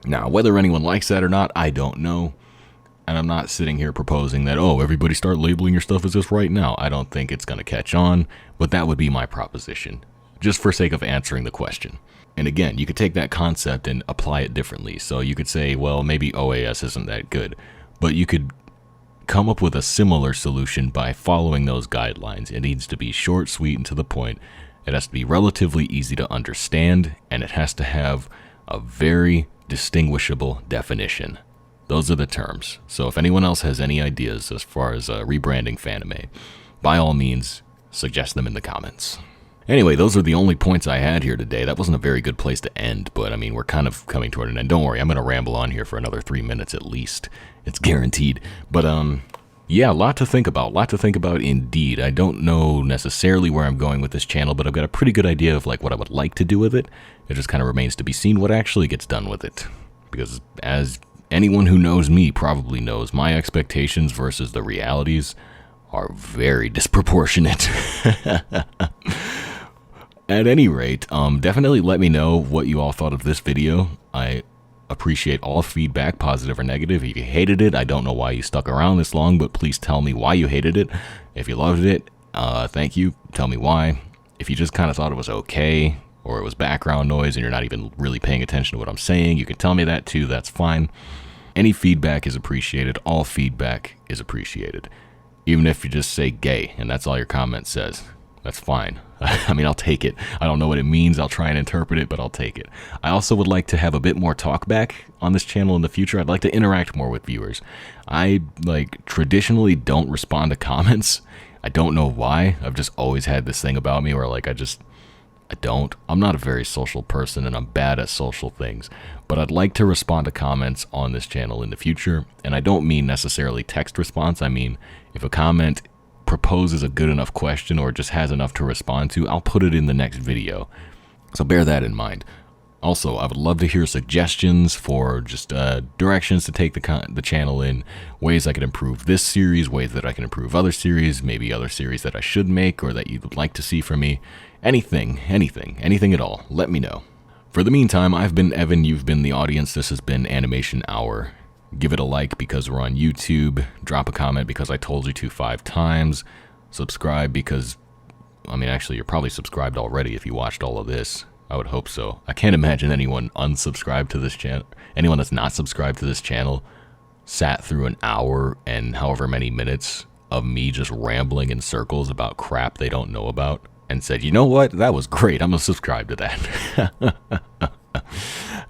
Now, whether anyone likes that or not, I don't know. And I'm not sitting here proposing that, everybody start labeling your stuff as this right now. I don't think it's going to catch on, but that would be my proposition, just for sake of answering the question. And again, you could take that concept and apply it differently. So you could say, well, maybe OAS isn't that good, but you could come up with a similar solution by following those guidelines. It needs to be short, sweet, and to the point. It has to be relatively easy to understand, and it has to have a very distinguishable definition. Those are the terms. So if anyone else has any ideas as far as rebranding Fanime, by all means, suggest them in the comments. Anyway, those are the only points I had here today. That wasn't a very good place to end, but I mean, we're kind of coming toward an end. Don't worry, I'm going to ramble on here for another 3 minutes at least. It's guaranteed. But, yeah, a lot to think about indeed. I don't know necessarily where I'm going with this channel, but I've got a pretty good idea of like what I would like to do with it. It just kind of remains to be seen what actually gets done with it. Because as anyone who knows me probably knows, my expectations versus the realities are very disproportionate. At any rate, definitely let me know what you all thought of this video. I appreciate all feedback, positive or negative. If you hated it, I don't know why you stuck around this long, but please tell me why you hated it. If you loved it, thank you. Tell me why. If you just kind of thought it was okay, or it was background noise and you're not even really paying attention to what I'm saying, you can tell me that too. That's fine. Any feedback is appreciated. All feedback is appreciated. Even if you just say gay and that's all your comment says, that's fine. I mean, I'll take it. I don't know what it means. I'll try and interpret it, but I'll take it. I also would like to have a bit more talk back on this channel in the future. I'd like to interact more with viewers. I, traditionally don't respond to comments. I don't know why. I've just always had this thing about me where, I don't. I'm not a very social person, and I'm bad at social things. But I'd like to respond to comments on this channel in the future. And I don't mean necessarily text response. I mean, if a comment proposes a good enough question or just has enough to respond to, I'll put it in the next video. So bear that in mind. Also, I would love to hear suggestions for just directions to take the channel in, ways I can improve this series, ways that I can improve other series, maybe other series that I should make or that you would like to see from me. Anything at all, let me know. For the meantime, I've been Evan, you've been the audience, this has been Animation Hour. Give it a like because we're on YouTube, drop a comment because I told you to 5 times, subscribe because, I mean, actually, you're probably subscribed already if you watched all of this. I would hope so. I can't imagine anyone unsubscribed to this channel, anyone that's not subscribed to this channel, sat through an hour and however many minutes of me just rambling in circles about crap they don't know about and said, you know what, that was great, I'm gonna subscribe to that.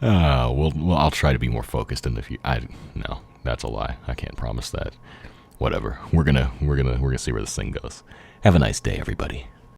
Well, I'll try to be more focused in the future. No, that's a lie. I can't promise that. Whatever. We're gonna see where this thing goes. Have a nice day, everybody.